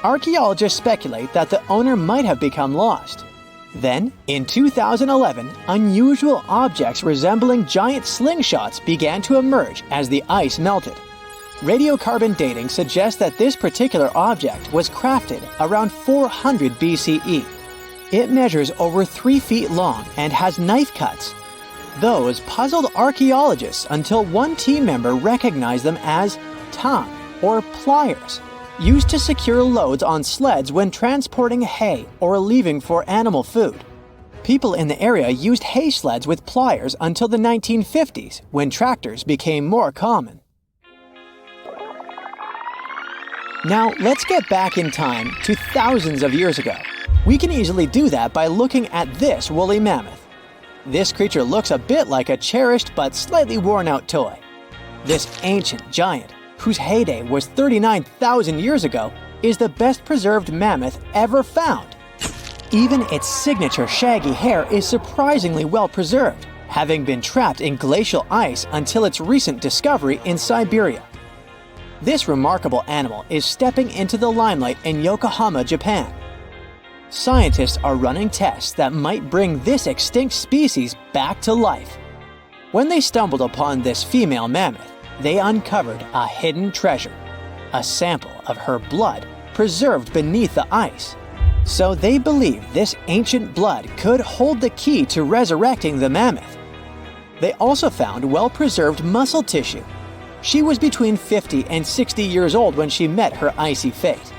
Archaeologists speculate that the owner might have become lost. Then, in 2011, unusual objects resembling giant slingshots began to emerge as the ice melted. Radiocarbon dating suggests that this particular object was crafted around 400 BCE. It measures over 3 feet long and has knife cuts. Those puzzled archaeologists until one team member recognized them as tang, or pliers, used to secure loads on sleds when transporting hay or leaving for animal food. People in the area used hay sleds with pliers until the 1950s, when tractors became more common. Now, let's get back in time to thousands of years ago. We can easily do that by looking at this woolly mammoth. This creature looks a bit like a cherished but slightly worn-out toy. This ancient giant, whose heyday was 39,000 years ago, is the best-preserved mammoth ever found. Even its signature shaggy hair is surprisingly well-preserved, having been trapped in glacial ice until its recent discovery in Siberia. This remarkable animal is stepping into the limelight in Yokohama, Japan. Scientists are running tests that might bring this extinct species back to life. When they stumbled upon this female mammoth, they uncovered a hidden treasure, a sample of her blood preserved beneath the ice. So they believe this ancient blood could hold the key to resurrecting the mammoth. They also found well-preserved muscle tissue. She was between 50 and 60 years old when she met her icy fate.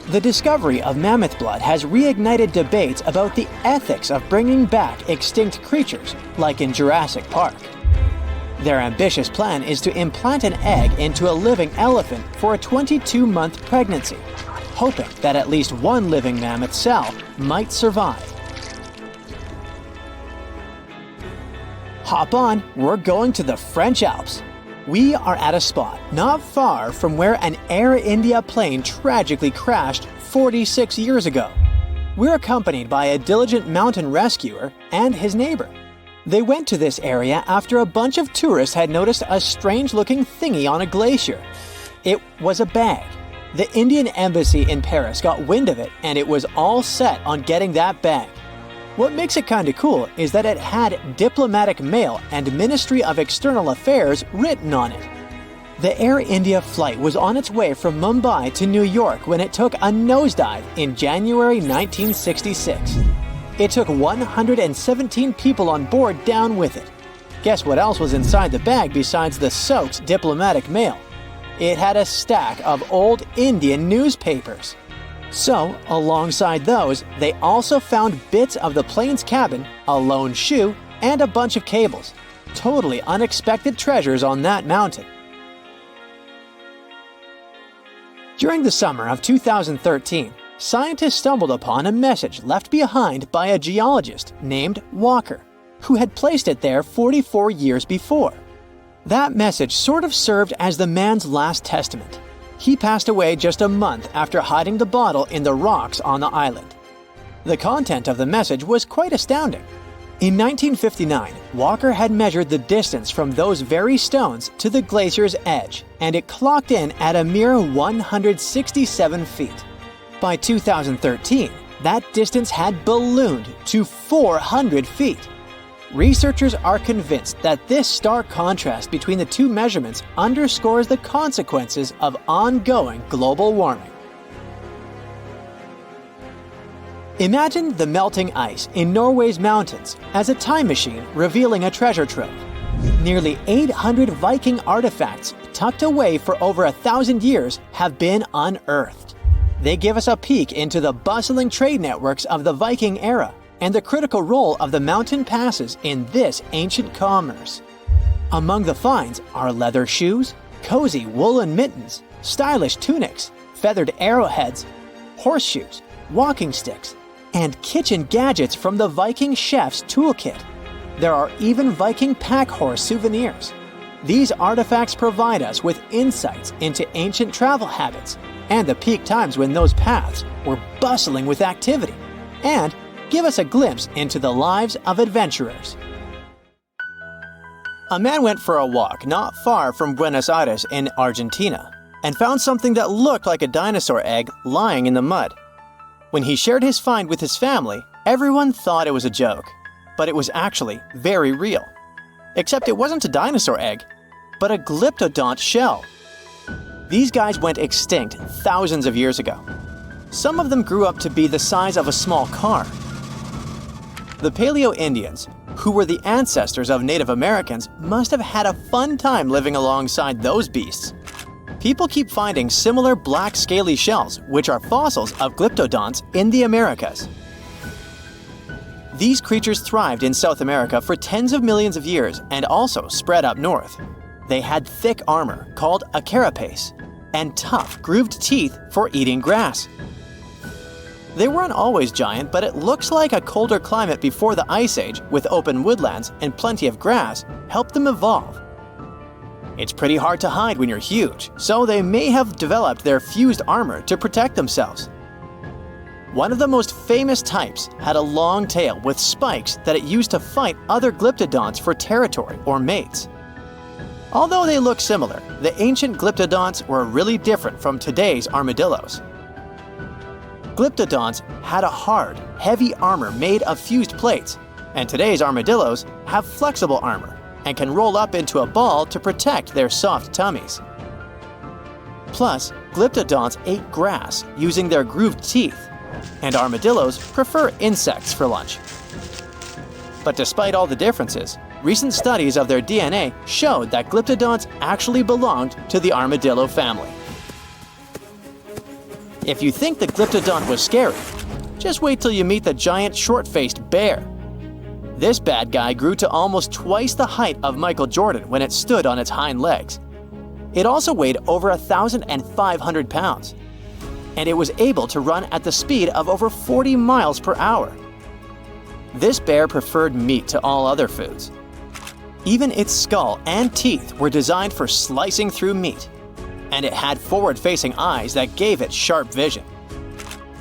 The discovery of mammoth blood has reignited debates about the ethics of bringing back extinct creatures, like in Jurassic Park. Their ambitious plan is to implant an egg into a living elephant for a 22-month pregnancy, hoping that at least one living mammoth cell might survive. Hop on, we're going to the French Alps. We are at a spot not far from where an Air India plane tragically crashed 46 years ago. We're accompanied by a diligent mountain rescuer and his neighbor. They went to this area after a bunch of tourists had noticed a strange-looking thingy on a glacier. It was a bag. The Indian embassy in Paris got wind of it, and it was all set on getting that bag. What makes it kinda cool is that it had diplomatic mail and Ministry of External Affairs written on it. The Air India flight was on its way from Mumbai to New York when it took a nosedive in January 1966. It took 117 people on board down with it. Guess what else was inside the bag besides the soaked diplomatic mail? It had a stack of old Indian newspapers. So, alongside those, they also found bits of the plane's cabin, a lone shoe, and a bunch of cables. Totally unexpected treasures on that mountain. During the summer of 2013, scientists stumbled upon a message left behind by a geologist named Walker, who had placed it there 44 years before. That message sort of served as the man's last testament. He passed away just a month after hiding the bottle in the rocks on the island. The content of the message was quite astounding. In 1959, Walker had measured the distance from those very stones to the glacier's edge, and it clocked in at a mere 167 feet. By 2013, that distance had ballooned to 400 feet. Researchers are convinced that this stark contrast between the two measurements underscores the consequences of ongoing global warming. Imagine the melting ice in Norway's mountains as a time machine revealing a treasure trove. Nearly 800 Viking artifacts tucked away for over 1,000 years have been unearthed. They give us a peek into the bustling trade networks of the Viking era and the critical role of the mountain passes in this ancient commerce. Among the finds are leather shoes, cozy woolen mittens, stylish tunics, feathered arrowheads, horseshoes, walking sticks, and kitchen gadgets from the Viking chef's toolkit. There are even Viking pack horse souvenirs. These artifacts provide us with insights into ancient travel habits and the peak times when those paths were bustling with activity, and give us a glimpse into the lives of adventurers. A man went for a walk not far from Buenos Aires in Argentina and found something that looked like a dinosaur egg lying in the mud. When he shared his find with his family, everyone thought it was a joke, but it was actually very real. Except it wasn't a dinosaur egg, but a glyptodont shell. These guys went extinct thousands of years ago. Some of them grew up to be the size of a small car. The Paleo-Indians, who were the ancestors of Native Americans, must have had a fun time living alongside those beasts. People keep finding similar black scaly shells, which are fossils of glyptodonts in the Americas. These creatures thrived in South America for tens of millions of years and also spread up north. They had thick armor, called a carapace, and tough, grooved teeth for eating grass. They weren't always giant, but it looks like a colder climate before the Ice Age, with open woodlands and plenty of grass, helped them evolve. It's pretty hard to hide when you're huge, so they may have developed their fused armor to protect themselves. One of the most famous types had a long tail with spikes that it used to fight other glyptodonts for territory or mates. Although they look similar, the ancient glyptodonts were really different from today's armadillos. Glyptodonts had a hard, heavy armor made of fused plates, and today's armadillos have flexible armor and can roll up into a ball to protect their soft tummies. Plus, glyptodonts ate grass using their grooved teeth, and armadillos prefer insects for lunch. But despite all the differences, recent studies of their DNA showed that glyptodonts actually belonged to the armadillo family. If you think the glyptodont was scary, just wait till you meet the giant short-faced bear. This bad guy grew to almost twice the height of Michael Jordan when it stood on its hind legs. It also weighed over 1,500 pounds, and it was able to run at the speed of over 40 miles per hour. This bear preferred meat to all other foods. Even its skull and teeth were designed for slicing through meat, and it had forward-facing eyes that gave it sharp vision.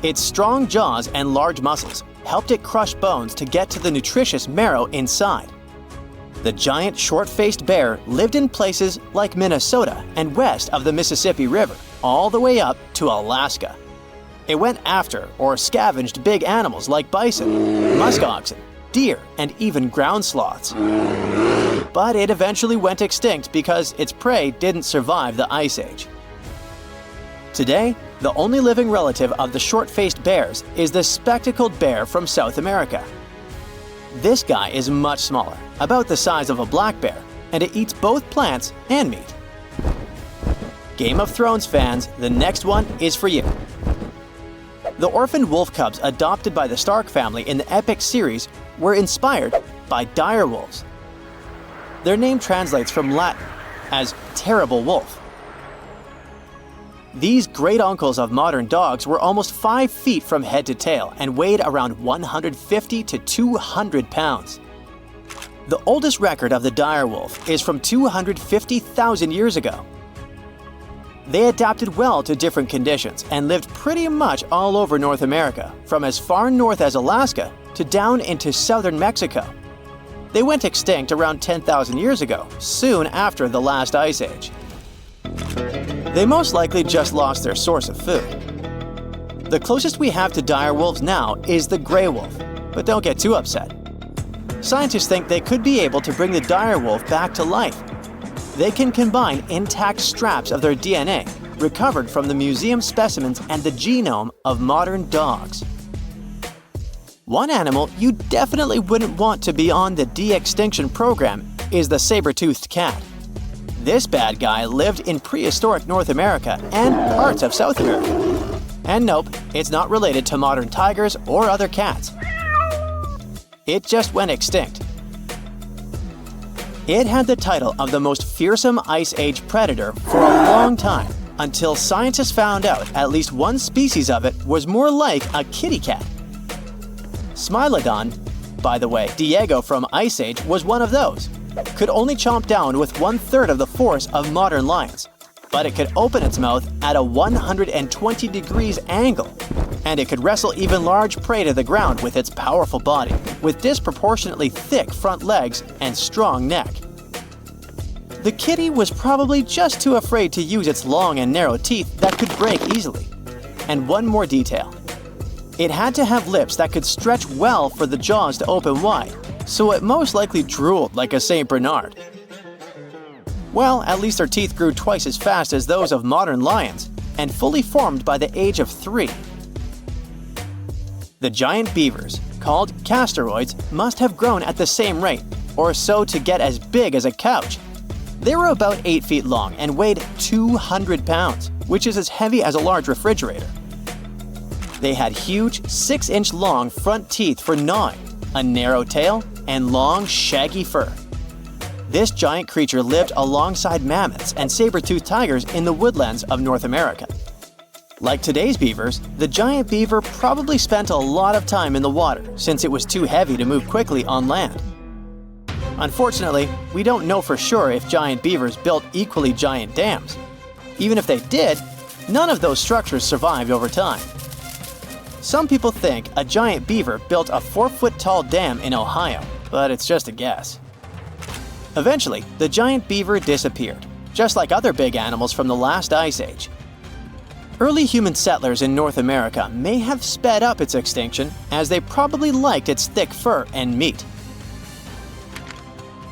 Its strong jaws and large muscles helped it crush bones to get to the nutritious marrow inside. The giant short-faced bear lived in places like Minnesota and west of the Mississippi River, all the way up to Alaska. It went after or scavenged big animals like bison, muskoxen, deer, and even ground sloths. But it eventually went extinct because its prey didn't survive the Ice Age. Today, the only living relative of the short-faced bears is the spectacled bear from South America. This guy is much smaller, about the size of a black bear, and it eats both plants and meat. Game of Thrones fans, the next one is for you. The orphaned wolf cubs adopted by the Stark family in the epic series were inspired by dire wolves. Their name translates from Latin as terrible wolf. These great uncles of modern dogs were almost 5 feet from head to tail and weighed around 150 to 200 pounds. The oldest record of the dire wolf is from 250,000 years ago. They adapted well to different conditions and lived pretty much all over North America, from as far north as Alaska to down into southern Mexico, They went extinct around 10,000 years ago, soon after the last ice age. They most likely just lost their source of food. The closest we have to dire wolves now is the gray wolf, but don't get too upset. Scientists think they could be able to bring the dire wolf back to life. They can combine intact straps of their DNA recovered from the museum specimens and the genome of modern dogs. One animal you definitely wouldn't want to be on the de-extinction program is the saber-toothed cat. This bad guy lived in prehistoric North America and parts of South America. And nope, it's not related to modern tigers or other cats. It just went extinct. It had the title of the most fearsome Ice Age predator for a long time, until scientists found out at least one species of it was more like a kitty cat. Smilodon, by the way, Diego from Ice Age was one of those. Could only chomp down with 1/3 of the force of modern lions, but it could open its mouth at a 120 degrees angle, and it could wrestle even large prey to the ground with its powerful body, with disproportionately thick front legs and strong neck. The kitty was probably just too afraid to use its long and narrow teeth that could break easily. And one more detail. It had to have lips that could stretch well for the jaws to open wide, so it most likely drooled like a St. Bernard. Well, at least their teeth grew twice as fast as those of modern lions, and fully formed by the age of 3. The giant beavers, called castoroids, must have grown at the same rate, or so to get as big as a couch. They were about 8 feet long and weighed 200 pounds, which is as heavy as a large refrigerator. They had huge 6-inch long front teeth for gnawing, a narrow tail, and long, shaggy fur. This giant creature lived alongside mammoths and saber-toothed tigers in the woodlands of North America. Like today's beavers, the giant beaver probably spent a lot of time in the water since it was too heavy to move quickly on land. Unfortunately, we don't know for sure if giant beavers built equally giant dams. Even if they did, none of those structures survived over time. Some people think a giant beaver built a 4-foot-tall dam in Ohio, but it's just a guess. Eventually, the giant beaver disappeared, just like other big animals from the last ice age. Early human settlers in North America may have sped up its extinction, as they probably liked its thick fur and meat.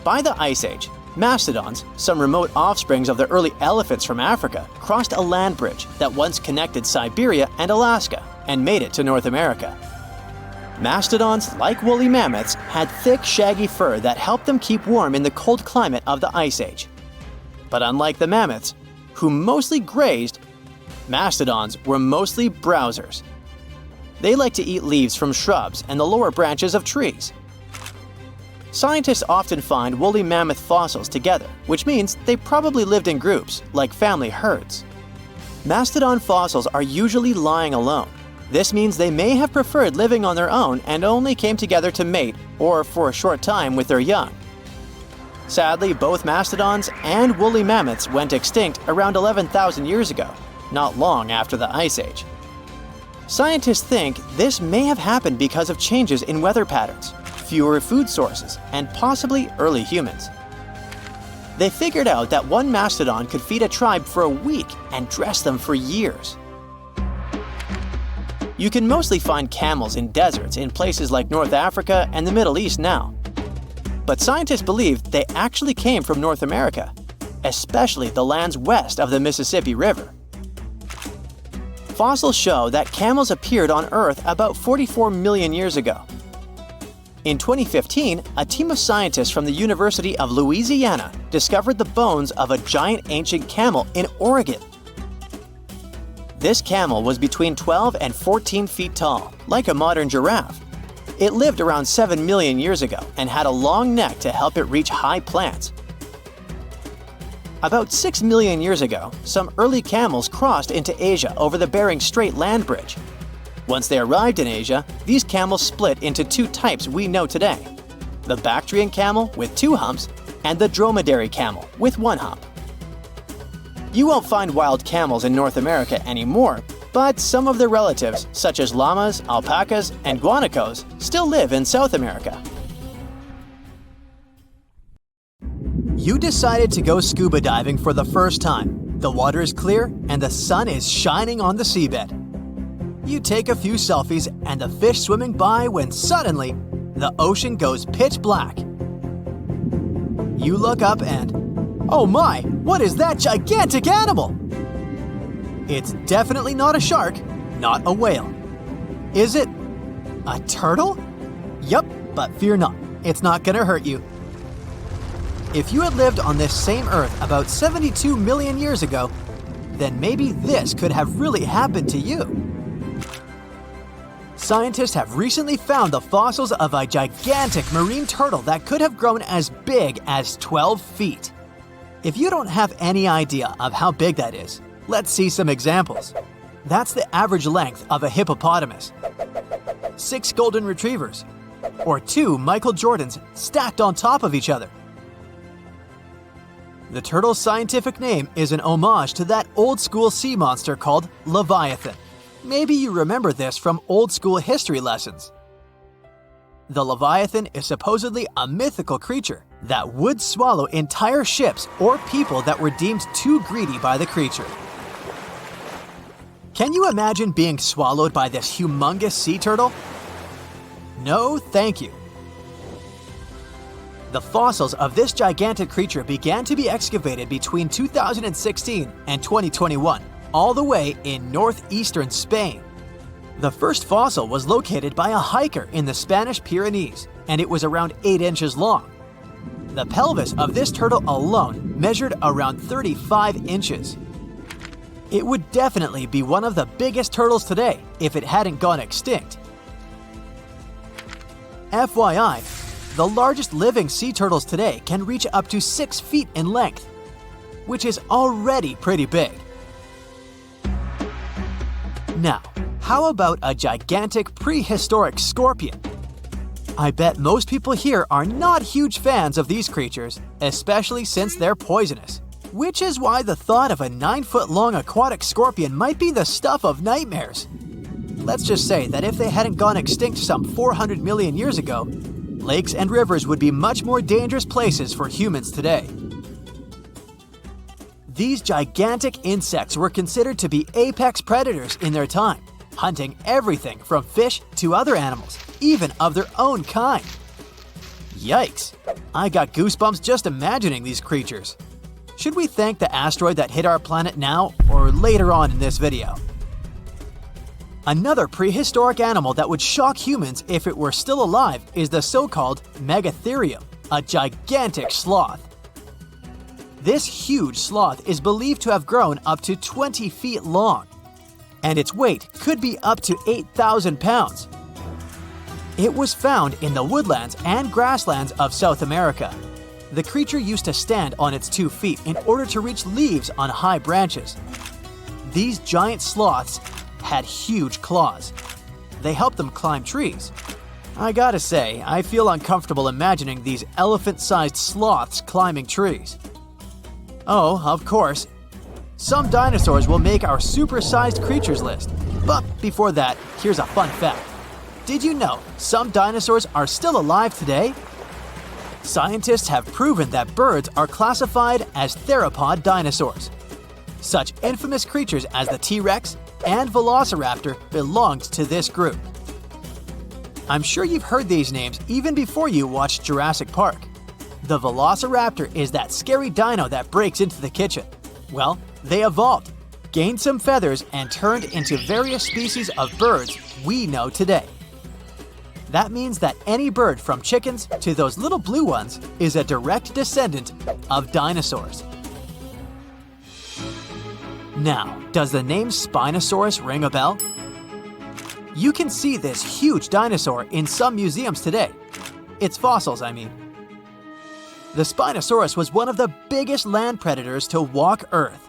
By the Ice Age, mastodons, some remote offsprings of the early elephants from Africa, crossed a land bridge that once connected Siberia and Alaska and made it to North America. Mastodons, like woolly mammoths, had thick, shaggy fur that helped them keep warm in the cold climate of the Ice Age. But unlike the mammoths, who mostly grazed, mastodons were mostly browsers. They like to eat leaves from shrubs and the lower branches of trees. Scientists often find woolly mammoth fossils together, which means they probably lived in groups, like family herds. Mastodon fossils are usually lying alone. This means they may have preferred living on their own and only came together to mate or for a short time with their young. Sadly, both mastodons and woolly mammoths went extinct around 11,000 years ago, not long after the Ice Age. Scientists think this may have happened because of changes in weather patterns, fewer food sources, and possibly early humans. They figured out that one mastodon could feed a tribe for a week and dress them for years. You can mostly find camels in deserts in places like North Africa and the Middle East now. But scientists believe they actually came from North America, especially the lands west of the Mississippi River. Fossils show that camels appeared on Earth about 44 million years ago. In 2015, a team of scientists from the University of Louisiana discovered the bones of a giant ancient camel in Oregon. This camel was between 12 and 14 feet tall, like a modern giraffe. It lived around 7 million years ago and had a long neck to help it reach high plants. About 6 million years ago, some early camels crossed into Asia over the Bering Strait land bridge. Once they arrived in Asia, these camels split into 2 types we know today: the Bactrian camel with 2 humps and the dromedary camel with 1 hump. You won't find wild camels in North America anymore, but some of their relatives, such as llamas, alpacas, and guanacos, still live in South America. You decided to go scuba diving for the first time. The water is clear and the sun is shining on the seabed. You take a few selfies and the fish swimming by when suddenly the ocean goes pitch black. You look up and, oh my, what is that gigantic animal? It's definitely not a shark, not a whale. Is it a turtle? Yup, but fear not, it's not gonna hurt you. If you had lived on this same Earth about 72 million years ago, then maybe this could have really happened to you. Scientists have recently found the fossils of a gigantic marine turtle that could have grown as big as 12 feet. If you don't have any idea of how big that is, let's see some examples. That's the average length of a hippopotamus, 6 golden retrievers, or 2 Michael Jordans stacked on top of each other. The turtle's scientific name is an homage to that old-school sea monster called Leviathan. Maybe you remember this from old-school history lessons. The Leviathan is supposedly a mythical creature that would swallow entire ships or people that were deemed too greedy by the creature. Can you imagine being swallowed by this humongous sea turtle? No, thank you. The fossils of this gigantic creature began to be excavated between 2016 and 2021, all the way in northeastern Spain. The first fossil was located by a hiker in the Spanish Pyrenees, and it was around 8 inches long. The pelvis of this turtle alone measured around 35 inches. It would definitely be one of the biggest turtles today if it hadn't gone extinct. FYI, the largest living sea turtles today can reach up to 6 feet in length, which is already pretty big. Now, how about a gigantic prehistoric scorpion? I bet most people here are not huge fans of these creatures, especially since they're poisonous, which is why the thought of a 9-foot-long aquatic scorpion might be the stuff of nightmares. Let's just say that if they hadn't gone extinct some 400 million years ago, lakes and rivers would be much more dangerous places for humans today. These gigantic insects were considered to be apex predators in their time, hunting everything from fish to other animals, even of their own kind. Yikes! I got goosebumps just imagining these creatures. Should we thank the asteroid that hit our planet now or later on in this video? Another prehistoric animal that would shock humans if it were still alive is the so-called Megatherium, a gigantic sloth. This huge sloth is believed to have grown up to 20 feet long, and its weight could be up to 8,000 pounds. It was found in the woodlands and grasslands of South America. The creature used to stand on its 2 feet in order to reach leaves on high branches. These giant sloths had huge claws. They helped them climb trees. I gotta say, I feel uncomfortable imagining these elephant-sized sloths climbing trees. Oh, of course, some dinosaurs will make our super-sized creatures list. But before that, here's a fun fact. Did you know some dinosaurs are still alive today? Scientists have proven that birds are classified as theropod dinosaurs. Such infamous creatures as the T-Rex and Velociraptor belonged to this group. I'm sure you've heard these names even before you watched Jurassic Park. The Velociraptor is that scary dino that breaks into the kitchen. Well, they evolved, gained some feathers, and turned into various species of birds we know today. That means that any bird from chickens to those little blue ones is a direct descendant of dinosaurs. Now, does the name Spinosaurus ring a bell? You can see this huge dinosaur in some museums today. Its fossils, I mean. The Spinosaurus was one of the biggest land predators to walk Earth.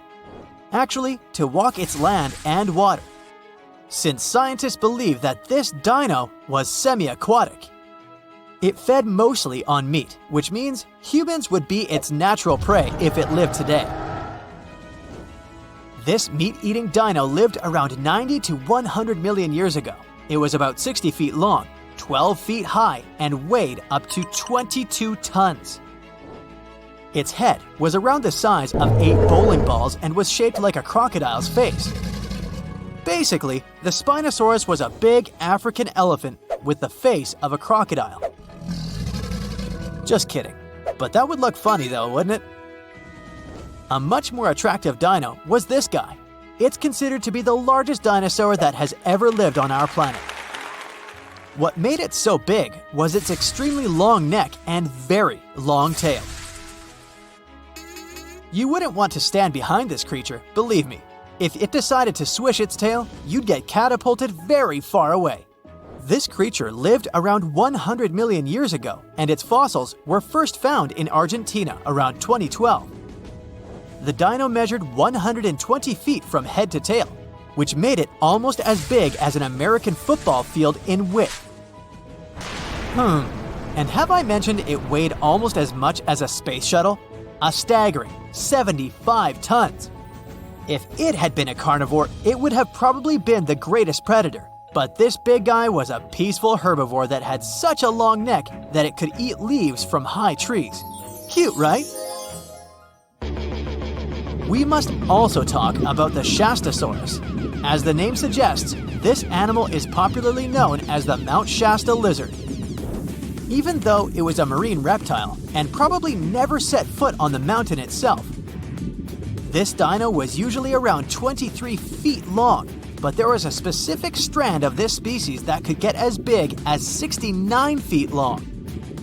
Actually, to walk its land and water, since scientists believe that this dino was semi-aquatic. It fed mostly on meat, which means humans would be its natural prey if it lived today. This meat-eating dino lived around 90 to 100 million years ago. It was about 60 feet long, 12 feet high, and weighed up to 22 tons. Its head was around the size of 8 bowling balls and was shaped like a crocodile's face. Basically, the Spinosaurus was a big African elephant with the face of a crocodile. Just kidding. But that would look funny though, wouldn't it? A much more attractive dino was this guy. It's considered to be the largest dinosaur that has ever lived on our planet. What made it so big was its extremely long neck and very long tail. You wouldn't want to stand behind this creature, believe me. If it decided to swish its tail, you'd get catapulted very far away. This creature lived around 100 million years ago, and its fossils were first found in Argentina around 2012. The dino measured 120 feet from head to tail, which made it almost as big as an American football field in width. And have I mentioned it weighed almost as much as a space shuttle? A staggering 75 tons. If it had been a carnivore, it would have probably been the greatest predator. But this big guy was a peaceful herbivore that had such a long neck that it could eat leaves from high trees. Cute, right? We must also talk about the Shastasaurus. As the name suggests, this animal is popularly known as the Mount Shasta lizard. Even though it was a marine reptile and probably never set foot on the mountain itself, this dino was usually around 23 feet long, but there was a specific strand of this species that could get as big as 69 feet long,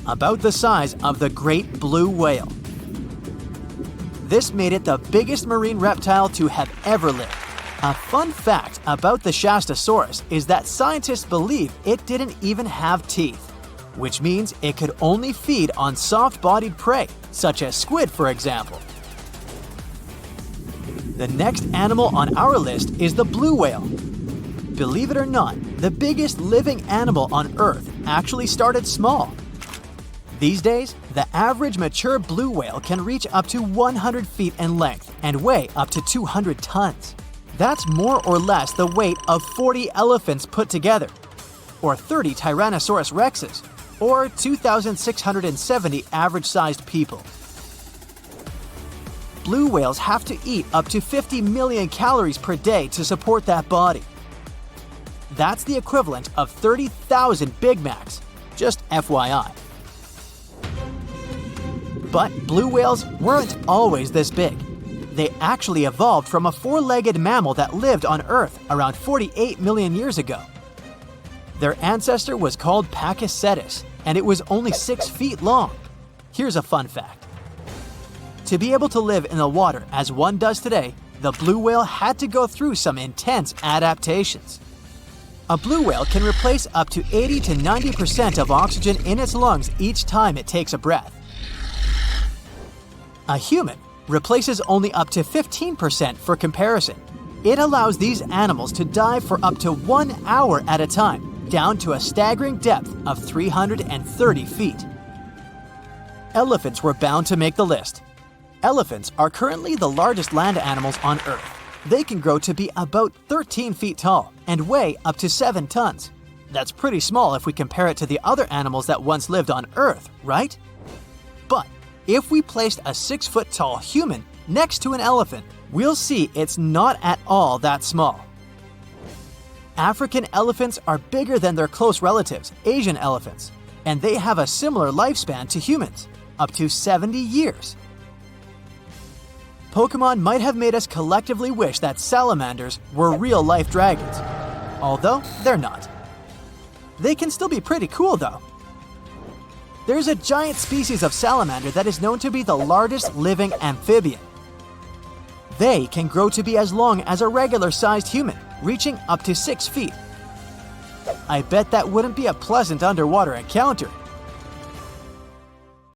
about the size of the great blue whale. This made it the biggest marine reptile to have ever lived. A fun fact about the Shastasaurus is that scientists believe it didn't even have teeth, which means it could only feed on soft-bodied prey, such as squid, for example. The next animal on our list is the blue whale. Believe it or not, the biggest living animal on Earth actually started small. These days, the average mature blue whale can reach up to 100 feet in length and weigh up to 200 tons. That's more or less the weight of 40 elephants put together, or 30 Tyrannosaurus rexes, or 2,670 average-sized people. Blue whales have to eat up to 50 million calories per day to support that body. That's the equivalent of 30,000 Big Macs, just FYI. But blue whales weren't always this big. They actually evolved from a 4-legged mammal that lived on Earth around 48 million years ago. Their ancestor was called Pakicetus, and it was only 6 feet long. Here's a fun fact. To be able to live in the water as one does today, the blue whale had to go through some intense adaptations. A blue whale can replace up to 80 to 90% of oxygen in its lungs each time it takes a breath. A human replaces only up to 15% for comparison. It allows these animals to dive for up to 1 hour at a time, down to a staggering depth of 330 feet. Elephants were bound to make the list. Elephants are currently the largest land animals on Earth. They can grow to be about 13 feet tall and weigh up to 7 tons. That's pretty small if we compare it to the other animals that once lived on Earth, right? But if we placed a 6-foot-tall human next to an elephant, we'll see it's not at all that small. African elephants are bigger than their close relatives, Asian elephants, and they have a similar lifespan to humans, up to 70 years. Pokemon might have made us collectively wish that salamanders were real-life dragons, although they're not. They can still be pretty cool though. There's a giant species of salamander that is known to be the largest living amphibian. They can grow to be as long as a regular-sized human, reaching up to 6 feet. I bet that wouldn't be a pleasant underwater encounter,